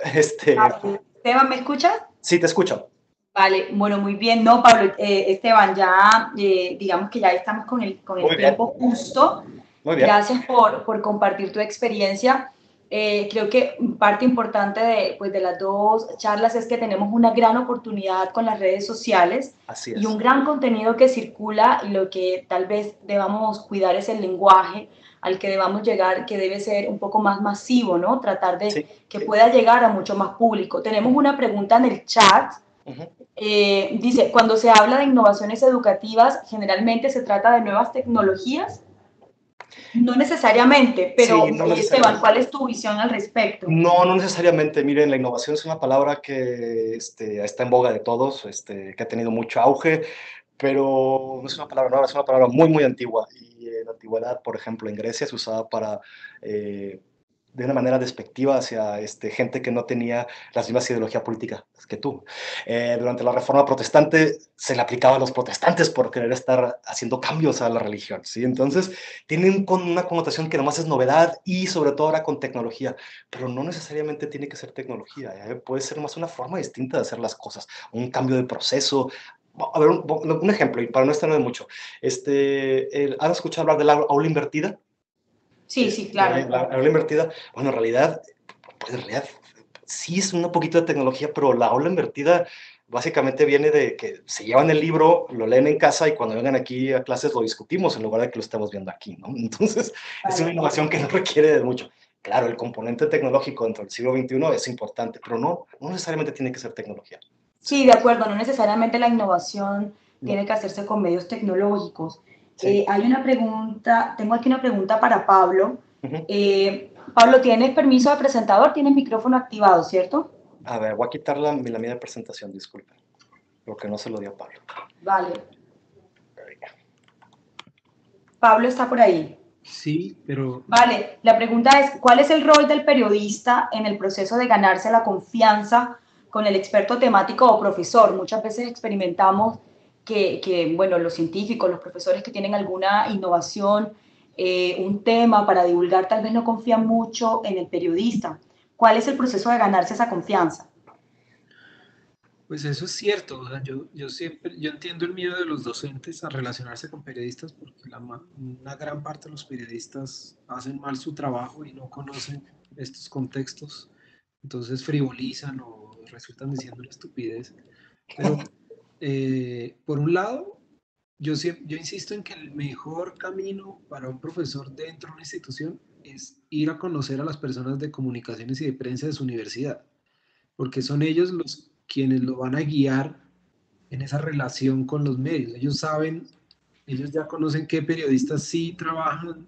Gracias. Esteban, ¿me escuchas? Sí, te escucho. Vale, bueno, muy bien. No, Pablo, Esteban, ya digamos que ya estamos con el tiempo justo. Muy bien. Gracias por compartir tu experiencia. Creo que parte importante de las dos charlas es que tenemos una gran oportunidad con las redes sociales. Así es. Y un gran contenido que circula, y lo que tal vez debamos cuidar es el lenguaje al que debamos llegar, que debe ser un poco más masivo, ¿no? Tratar de que pueda llegar a mucho más público. Tenemos una pregunta en el chat. Dice, cuando se habla de innovaciones educativas, generalmente se trata de nuevas tecnologías. No necesariamente, pero sí, no necesariamente. Esteban, ¿cuál es tu visión al respecto? No necesariamente. Miren, la innovación es una palabra que está en boga de todos, que ha tenido mucho auge, pero no es una palabra nueva, es una palabra muy, muy antigua. Y en la antigüedad, por ejemplo, en Grecia se usaba para, de una manera despectiva hacia gente que no tenía las mismas ideologías políticas que tú. Durante la Reforma Protestante se le aplicaba a los protestantes por querer estar haciendo cambios a la religión, ¿sí? Entonces, tienen una connotación que nomás es novedad y sobre todo ahora con tecnología, pero no necesariamente tiene que ser tecnología, puede ser más una forma distinta de hacer las cosas, un cambio de proceso. A ver, un ejemplo, y para no extender mucho, ¿han escuchado hablar de la aula invertida? Sí, sí, claro. La aula invertida, bueno, pues en realidad sí es un poquito de tecnología, pero la aula invertida básicamente viene de que se llevan el libro, lo leen en casa y cuando vengan aquí a clases lo discutimos en lugar de que lo estemos viendo aquí, ¿no? Entonces, es una innovación que no requiere de mucho. Claro, el componente tecnológico dentro del siglo XXI es importante, pero no necesariamente tiene que ser tecnología. Sí, de acuerdo, no necesariamente la innovación No. tiene que hacerse con medios tecnológicos. Sí. Hay una pregunta, tengo aquí una pregunta para Pablo. Ujú. Pablo, ¿tienes permiso de presentador? ¿Tienes micrófono activado, cierto? A ver, voy a quitar la mía de presentación, disculpen, lo que no se lo dio a Pablo. Vale. Pablo está por ahí. Sí, pero Vale, la pregunta es, ¿cuál es el rol del periodista en el proceso de ganarse la confianza con el experto temático o profesor? Muchas veces experimentamos bueno, los científicos, los profesores que tienen alguna innovación, un tema para divulgar, tal vez no confían mucho en el periodista. ¿Cuál es el proceso de ganarse esa confianza? pues eso es cierto. O sea, yo entiendo el miedo de los docentes a relacionarse con periodistas porque una gran parte de los periodistas hacen mal su trabajo y no conocen estos contextos, entonces frivolizan o resultan diciendo una estupidez. Pero por un lado, yo insisto en que el mejor camino para un profesor dentro de una institución es ir a conocer a las personas de comunicaciones y de prensa de su universidad, porque son ellos los quienes lo van a guiar en esa relación con los medios. Ellos saben, ellos ya conocen qué periodistas sí trabajan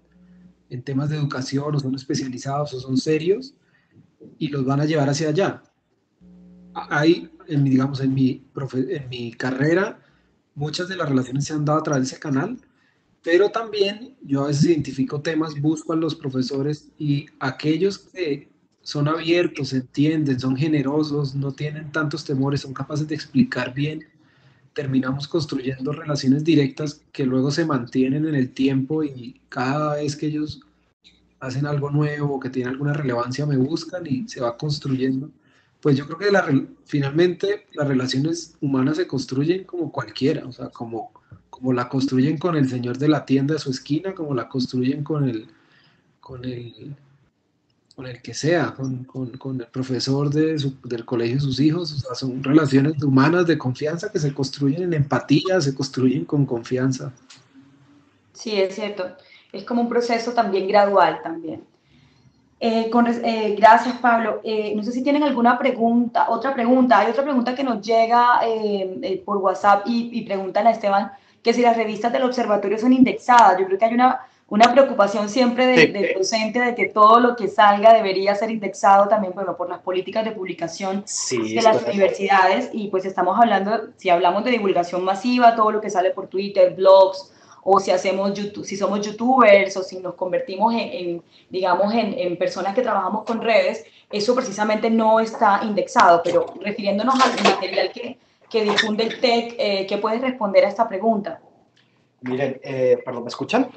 en temas de educación o son especializados o son serios y los van a llevar hacia allá. Hay, digamos, en mi carrera, muchas de las relaciones se han dado a través de ese canal, pero también yo a veces identifico temas, busco a los profesores y aquellos que son abiertos, entienden, son generosos, no tienen tantos temores, son capaces de explicar bien, terminamos construyendo relaciones directas que luego se mantienen en el tiempo y cada vez que ellos hacen algo nuevo o que tiene alguna relevancia me buscan y se va construyendo. Pues yo creo que finalmente las relaciones humanas se construyen como cualquiera, o sea, como la construyen con el señor de la tienda de su esquina, como la construyen con el, con el que sea, con el profesor del colegio de sus hijos. O sea, son relaciones humanas de confianza que se construyen en empatía, se construyen con confianza. Sí, es cierto. Es como un proceso también gradual también. Gracias, Pablo. No sé si tienen alguna pregunta, otra pregunta. Hay otra pregunta que nos llega por WhatsApp y preguntan a Esteban que si las revistas del observatorio son indexadas. Yo creo que hay una preocupación siempre del docente de que todo lo que salga debería ser indexado también, bueno, por las políticas de publicación de las universidades. Y pues estamos hablando, si hablamos de divulgación masiva, todo lo que sale por Twitter, blogs, o si hacemos YouTube, si somos youtubers o si nos convertimos digamos, en personas que trabajamos con redes, eso precisamente no está indexado. Pero refiriéndonos al material que difunde el TEC, ¿qué puedes responder a esta pregunta? Miren, perdón, ¿me escuchan?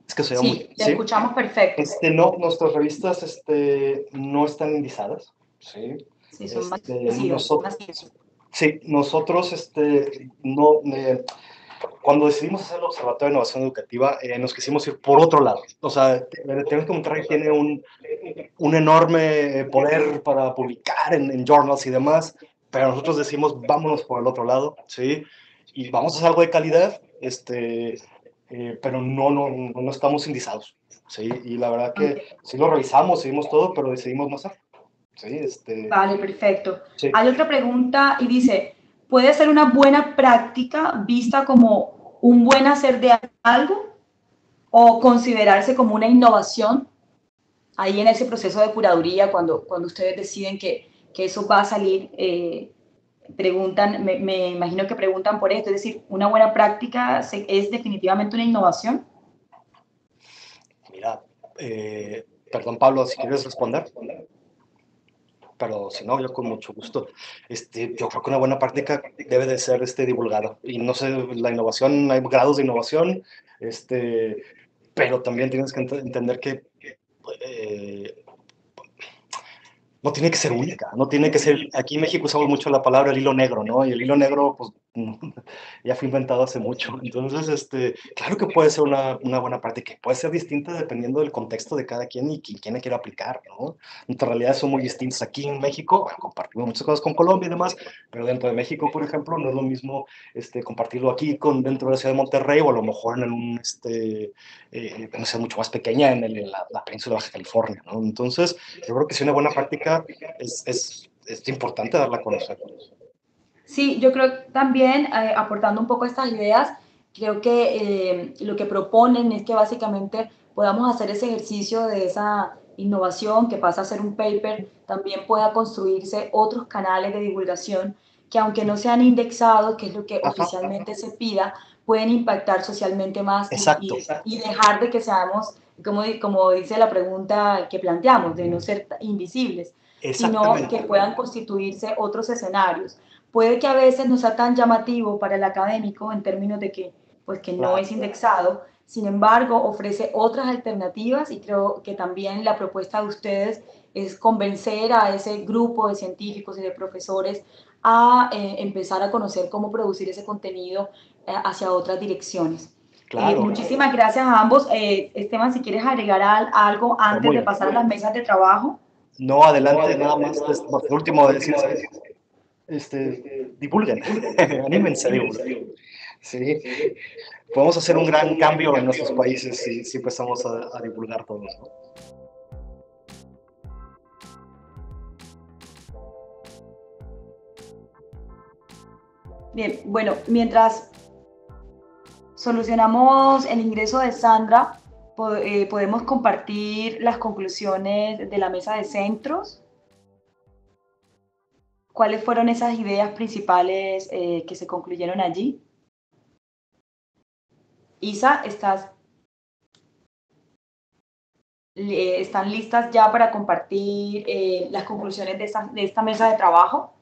Es que soy Sí, muy... te escuchamos perfecto. No, nuestras revistas no están indizadas, ¿sí? Sí, son masivas. Sí, nosotros no... cuando decidimos hacer el Observatorio de Innovación Educativa, nos quisimos ir por otro lado. O sea, tenemos que Monterrey tiene un enorme poder para publicar en journals y demás, pero nosotros decimos, vámonos por el otro lado, ¿sí? Y vamos a hacer algo de calidad, pero no estamos indizados, ¿sí? Y la verdad que sí lo revisamos, seguimos todo, pero decidimos no hacer. Sí, Vale, perfecto. Sí. Hay otra pregunta y dice, ¿puede ser una buena práctica vista como un buen hacer de algo o considerarse como una innovación? Ahí en ese proceso de curaduría, cuando ustedes deciden que eso va a salir, preguntan, me imagino que preguntan por esto, es decir, ¿una buena práctica es definitivamente una innovación? Mira, perdón Pablo, si quieres responder, pero si no, yo con mucho gusto. Yo creo que una buena práctica debe de ser divulgada. Y no sé, la innovación, hay grados de innovación, pero también tienes que entender que eh, no tiene que ser única, no tiene que ser, aquí en México usamos mucho la palabra el hilo negro, ¿no? Y el hilo negro, pues, ya fue inventado hace mucho. Entonces, claro que puede ser una buena práctica, puede ser distinta dependiendo del contexto de cada quien y quién la quiera aplicar, ¿no? Nuestras realidades son muy distintas. Aquí en México, bueno, compartimos muchas cosas con Colombia y demás, pero dentro de México, por ejemplo, no es lo mismo compartirlo aquí dentro de la ciudad de Monterrey o a lo mejor en una ciudad mucho más pequeña en la península de Baja California, ¿no? Entonces, yo creo que si una buena práctica es importante darla a conocer. Sí, yo creo también, aportando un poco estas ideas, creo que lo que proponen es que básicamente podamos hacer ese ejercicio de esa innovación que pasa a ser un paper, también pueda construirse otros canales de divulgación que aunque no sean indexados, que es lo que Ajá. oficialmente se pida, pueden impactar socialmente más Exacto. y dejar de que seamos, como dice la pregunta que planteamos, de no ser invisibles, sino que puedan constituirse otros escenarios. Puede que a veces no sea tan llamativo para el académico en términos de que, pues, que no es indexado, sin embargo, ofrece otras alternativas y creo que también la propuesta de ustedes es convencer a ese grupo de científicos y de profesores a empezar a conocer cómo producir ese contenido hacia otras direcciones. Claro. Muchísimas gracias a ambos. Esteban, si quieres agregar algo antes de pasar a las mesas de trabajo. No, adelante, nada más. Por último, decir, divulguen, anímense a divulgar. Sí, podemos hacer un gran cambio en nuestros países si empezamos a divulgar todos, ¿no? Bien, bueno, mientras solucionamos el ingreso de Sandra, podemos compartir las conclusiones de la mesa de centros. ¿Cuáles fueron esas ideas principales que se concluyeron allí? Isa, ¿están listas ya para compartir las conclusiones de esta mesa de trabajo?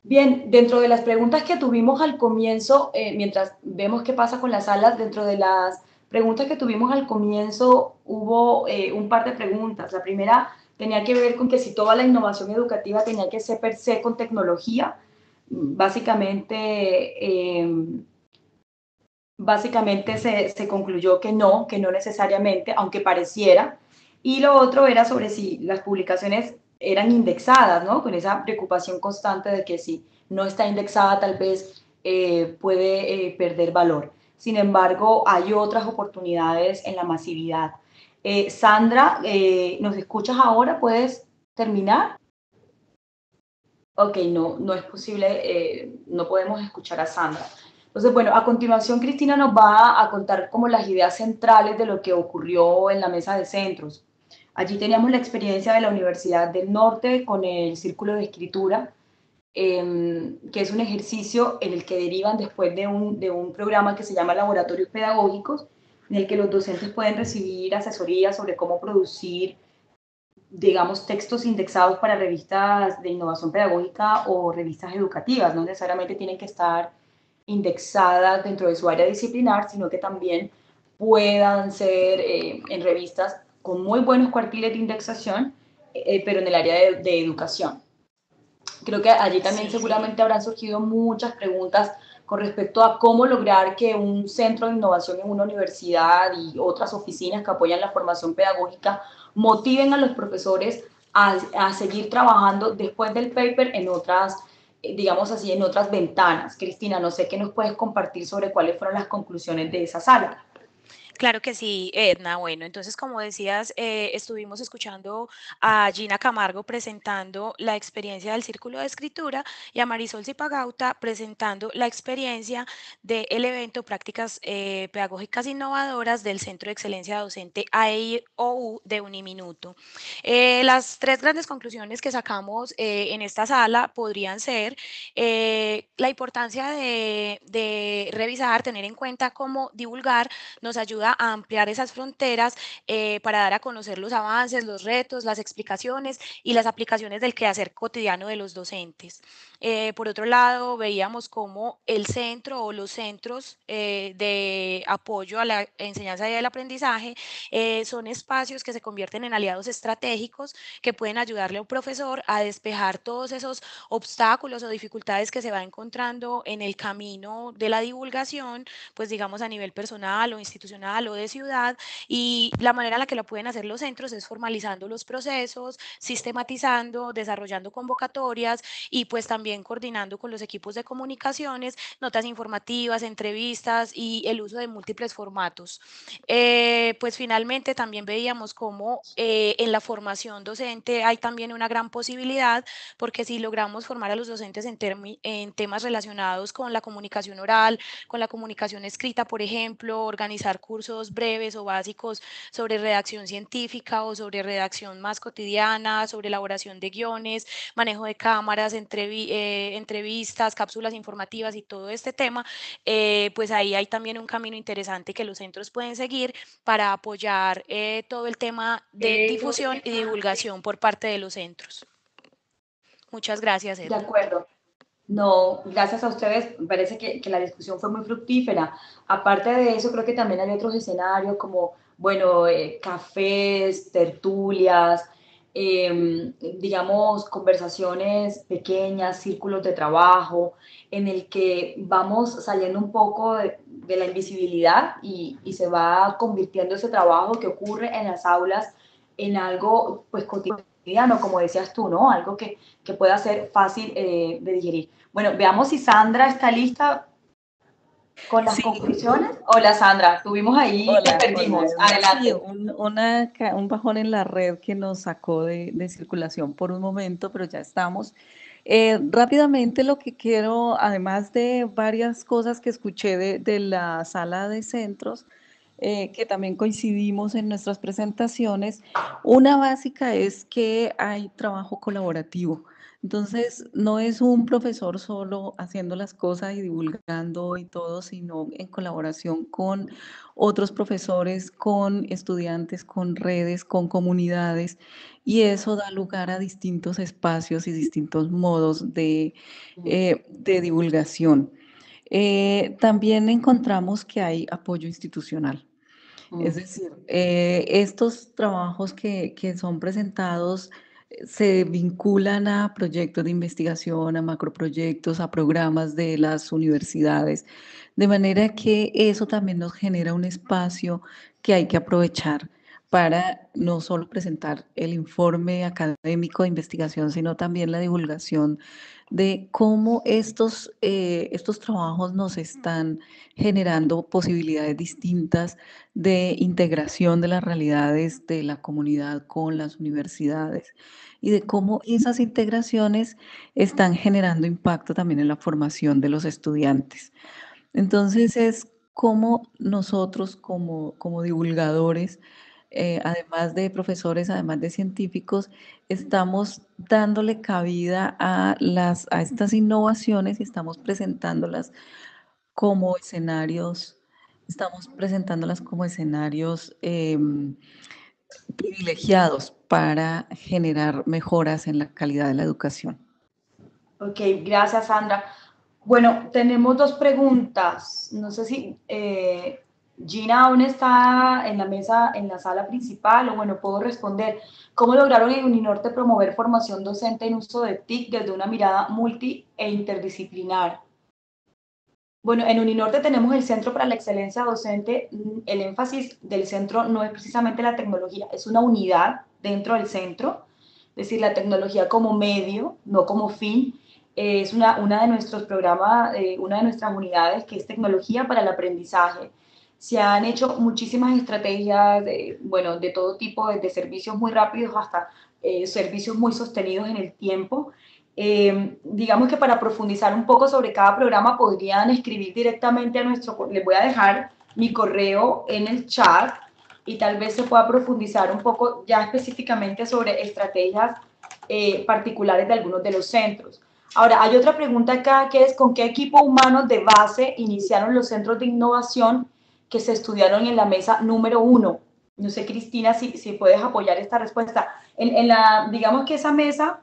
Bien, dentro de las preguntas que tuvimos al comienzo, mientras vemos qué pasa con las salas, dentro de las preguntas que tuvimos al comienzo hubo un par de preguntas. La primera tenía que ver con que si toda la innovación educativa tenía que ser per se con tecnología. Básicamente se concluyó que no necesariamente, aunque pareciera. Y lo otro era sobre si las publicaciones eran indexadas, ¿no? Con esa preocupación constante de que si no está indexada tal vez puede perder valor. Sin embargo, hay otras oportunidades en la masividad. Sandra, ¿nos escuchas ahora? ¿Puedes terminar? Ok, no es posible, no podemos escuchar a Sandra. Entonces, bueno, a continuación Cristina nos va a contar como las ideas centrales de lo que ocurrió en la mesa de centros. Allí teníamos la experiencia de la Universidad del Norte con el Círculo de Escritura, que es un ejercicio en el que derivan después de un programa que se llama Laboratorios Pedagógicos, en el que los docentes pueden recibir asesoría sobre cómo producir, digamos, textos indexados para revistas de innovación pedagógica o revistas educativas. No necesariamente tienen que estar indexadas dentro de su área disciplinar, sino que también puedan ser en revistas con muy buenos cuartiles de indexación, pero en el área de educación. Creo que allí también seguramente habrán surgido muchas preguntas con respecto a cómo lograr que un centro de innovación en una universidad y otras oficinas que apoyan la formación pedagógica motiven a los profesores a seguir trabajando después del paper en otras, digamos así, en otras ventanas. Cristina, no sé qué nos puedes compartir sobre cuáles fueron las conclusiones de esa sala. Claro que sí, Edna. Bueno, entonces, como decías, estuvimos escuchando a Gina Camargo presentando la experiencia del Círculo de Escritura y a Marisol Zipagauta presentando la experiencia del evento Prácticas Pedagógicas Innovadoras del Centro de Excelencia Docente AEIOU de Uniminuto. Las tres grandes conclusiones que sacamos en esta sala podrían ser la importancia de revisar, tener en cuenta cómo divulgar nos ayuda a ampliar esas fronteras para dar a conocer los avances, los retos, las explicaciones y las aplicaciones del quehacer cotidiano de los docentes. Por otro lado, veíamos cómo el centro o los centros de apoyo a la enseñanza y el aprendizaje son espacios que se convierten en aliados estratégicos que pueden ayudarle a un profesor a despejar todos esos obstáculos o dificultades que se va encontrando en el camino de la divulgación, pues digamos a nivel personal o institucional o de ciudad, y la manera en la que lo pueden hacer los centros es formalizando los procesos, sistematizando, desarrollando convocatorias y pues también coordinando con los equipos de comunicaciones, notas informativas, entrevistas y el uso de múltiples formatos. Pues finalmente también veíamos cómo en la formación docente hay también una gran posibilidad, porque si logramos formar a los docentes en temas relacionados con la comunicación oral, con la comunicación escrita, por ejemplo, organizar cursos breves o básicos sobre redacción científica o sobre redacción más cotidiana, sobre elaboración de guiones, manejo de cámaras, entrevistas, cápsulas informativas y todo este tema, pues ahí hay también un camino interesante que los centros pueden seguir para apoyar todo el tema de difusión y divulgación por parte de los centros. Muchas gracias, De Edna. acuerdo. No, gracias a ustedes, me parece que la discusión fue muy fructífera. Aparte de eso, creo que también hay otros escenarios como, bueno, cafés, tertulias, digamos, conversaciones pequeñas, círculos de trabajo, en el que vamos saliendo un poco de la invisibilidad y se va convirtiendo ese trabajo que ocurre en las aulas en algo, pues, cotidiano, como decías tú, ¿no? Algo que pueda ser fácil de digerir. Bueno, veamos si Sandra está lista con las Sí, conclusiones. Hola Sandra, tuvimos ahí, te hola, perdimos. Edna. Sí, Adelante. un bajón en la red que nos sacó de circulación por un momento, pero ya estamos. Rápidamente lo que quiero, además de varias cosas que escuché de la sala de centros, que también coincidimos en nuestras presentaciones, una básica es que hay trabajo colaborativo. Entonces, no es un profesor solo haciendo las cosas y divulgando y todo, sino en colaboración con otros profesores, con estudiantes, con redes, con comunidades, y eso da lugar a distintos espacios y distintos modos de divulgación. También encontramos que hay apoyo institucional. Es decir, estos trabajos que son presentados se vinculan a proyectos de investigación, a macroproyectos, a programas de las universidades, de manera que eso también nos genera un espacio que hay que aprovechar para no solo presentar el informe académico de investigación, sino también la divulgación de cómo estos trabajos nos están generando posibilidades distintas de integración de las realidades de la comunidad con las universidades y de cómo esas integraciones están generando impacto también en la formación de los estudiantes. Entonces es como nosotros como divulgadores, además de profesores, además de científicos, estamos dándole cabida a estas innovaciones y estamos presentándolas como escenarios, privilegiados para generar mejoras en la calidad de la educación. Ok, gracias Sandra. Bueno, tenemos dos preguntas. No sé si Gina aún está en la mesa, en la sala principal, o bueno, puedo responder. ¿Cómo lograron en Uninorte promover formación docente en uso de TIC desde una mirada multi e interdisciplinar? Bueno, en Uninorte tenemos el Centro para la Excelencia Docente. El énfasis del centro no es precisamente la tecnología, es una unidad dentro del centro, es decir, la tecnología como medio, no como fin. Es una de nuestros programas, una de nuestras unidades que es tecnología para el aprendizaje. se han hecho muchísimas estrategias, bueno, de todo tipo, desde servicios muy rápidos hasta servicios muy sostenidos en el tiempo. Digamos que para profundizar un poco sobre cada programa podrían escribir directamente a les voy a dejar mi correo en el chat y tal vez se pueda profundizar un poco ya específicamente sobre estrategias particulares de algunos de los centros. Ahora, hay otra pregunta acá que es ¿con qué equipo humano de base iniciaron los centros de innovación que se estudiaron en la mesa número 1? No sé, Cristina, si puedes apoyar esta respuesta. Digamos que esa mesa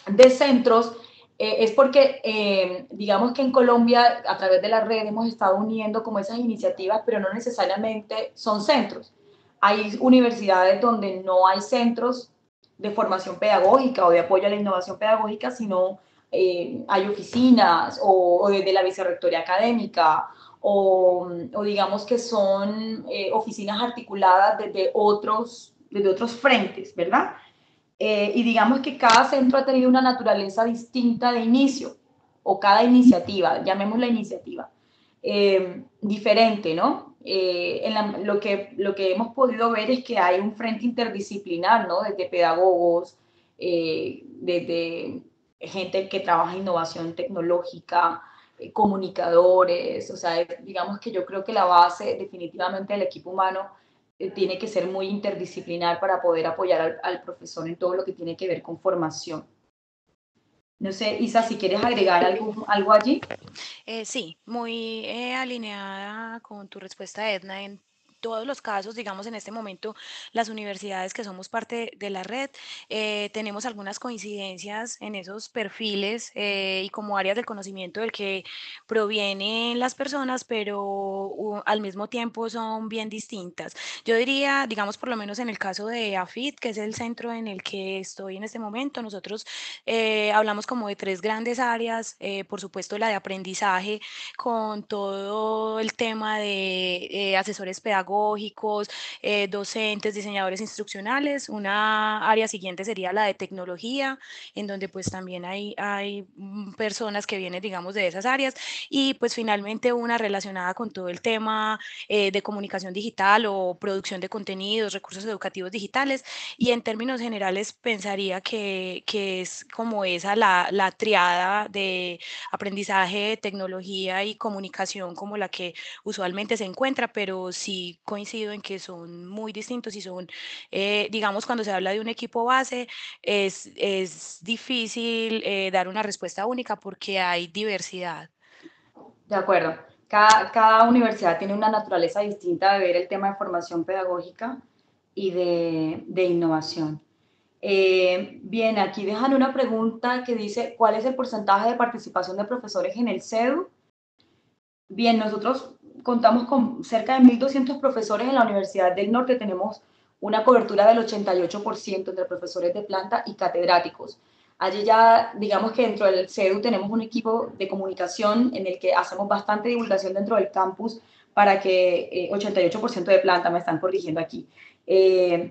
de centros es porque, digamos que en Colombia, a través de la red, hemos estado uniendo como esas iniciativas, pero no necesariamente son centros. Hay universidades donde no hay centros de formación pedagógica o de apoyo a la innovación pedagógica, sino hay oficinas o desde la vicerrectoría académica o digamos que son oficinas articuladas desde otros frentes, ¿verdad? Y digamos que cada centro ha tenido una naturaleza distinta de inicio, o cada iniciativa, llamémosla iniciativa, diferente, ¿no? Lo que hemos podido ver es que hay un frente interdisciplinar, ¿no? Desde pedagogos, desde gente que trabaja en innovación tecnológica, comunicadores, o sea, digamos que yo creo que la base definitivamente del equipo humano tiene que ser muy interdisciplinar para poder apoyar al profesor en todo lo que tiene que ver con formación. No sé, Isa, si quieres agregar algo allí. Sí, muy alineada con tu respuesta, Edna. En todos los casos, digamos en este momento, las universidades que somos parte de la red, tenemos algunas coincidencias en esos perfiles y como áreas del conocimiento del que provienen las personas, pero al mismo tiempo son bien distintas. Yo diría, digamos, por lo menos en el caso de AFIT, que es el centro en el que estoy en este momento, nosotros hablamos como de tres grandes áreas, por supuesto la de aprendizaje con todo el tema de asesores pedagógicos, docentes, diseñadores instruccionales. Una área siguiente sería la de tecnología, en donde pues también hay personas que vienen, digamos, de esas áreas. Y pues finalmente una relacionada con todo el tema de comunicación digital o producción de contenidos, recursos educativos digitales. Y en términos generales pensaría que es como esa la triada de aprendizaje, tecnología y comunicación como la que usualmente se encuentra, pero sí coincido en que son muy distintos y son, digamos, cuando se habla de un equipo base, es difícil dar una respuesta única porque hay diversidad. De acuerdo. Cada universidad tiene una naturaleza distinta de ver el tema de formación pedagógica y de innovación. Bien, aquí dejan una pregunta que dice, ¿cuál es el porcentaje de participación de profesores en el CEDU? Bien, nosotros contamos con cerca de 1.200 profesores en la Universidad del Norte, tenemos una cobertura del 88% entre profesores de planta y catedráticos. Allí ya, digamos que dentro del CEDU tenemos un equipo de comunicación en el que hacemos bastante divulgación dentro del campus para que 88% de planta, me están corrigiendo aquí,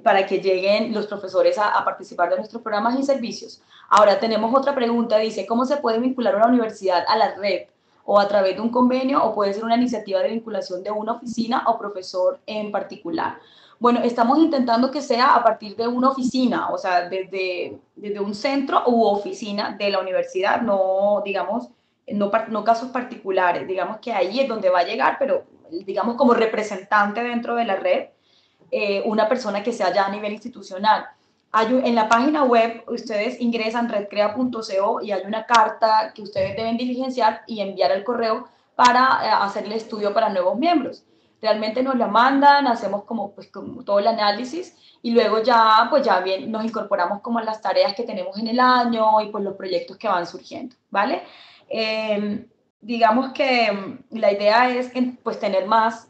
para que lleguen los profesores a participar de nuestros programas y servicios. Ahora tenemos otra pregunta, dice, ¿cómo se puede vincular una universidad a la red? O a través de un convenio, o puede ser una iniciativa de vinculación de una oficina o profesor en particular. Bueno, estamos intentando que sea a partir de una oficina, o sea, desde un centro u oficina de la universidad, no, digamos, no casos particulares, digamos que ahí es donde va a llegar, pero digamos como representante dentro de la red, una persona que sea ya a nivel institucional. En la página web ustedes ingresan redcrea.co y hay una carta que ustedes deben diligenciar y enviar al correo para hacer el estudio para nuevos miembros. Realmente nos la mandan, hacemos como todo el análisis y luego ya bien nos incorporamos como a las tareas que tenemos en el año y pues los proyectos que van surgiendo, ¿vale? Digamos que la idea es pues tener más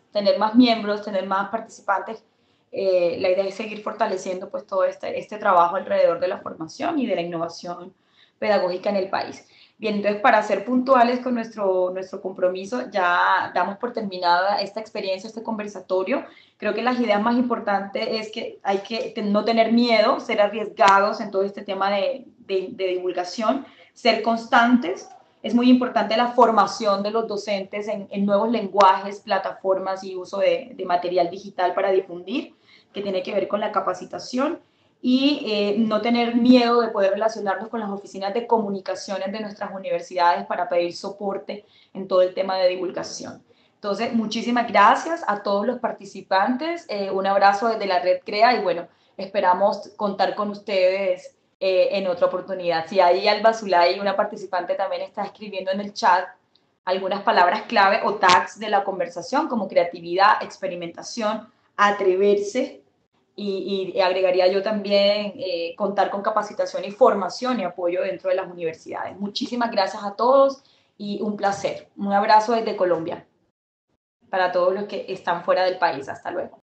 miembros, tener más participantes. La idea es seguir fortaleciendo pues todo este trabajo alrededor de la formación y de la innovación pedagógica en el país. Bien, entonces para ser puntuales con nuestro compromiso, ya damos por terminada esta experiencia, este conversatorio. Creo que las ideas más importantes es que hay que no tener miedo, ser arriesgados en todo este tema de divulgación, ser constantes, es muy importante la formación de los docentes en nuevos lenguajes, plataformas y uso de material digital para difundir, que tiene que ver con la capacitación, y no tener miedo de poder relacionarnos con las oficinas de comunicaciones de nuestras universidades para pedir soporte en todo el tema de divulgación. Entonces, muchísimas gracias a todos los participantes, un abrazo desde la Red CREA y bueno, esperamos contar con ustedes en otra oportunidad. Si hay Alba Zulay, una participante, también está escribiendo en el chat algunas palabras clave o tags de la conversación como creatividad, experimentación, atreverse, y agregaría yo también contar con capacitación y formación y apoyo dentro de las universidades. Muchísimas gracias a todos y un placer. Un abrazo desde Colombia para todos los que están fuera del país. Hasta luego.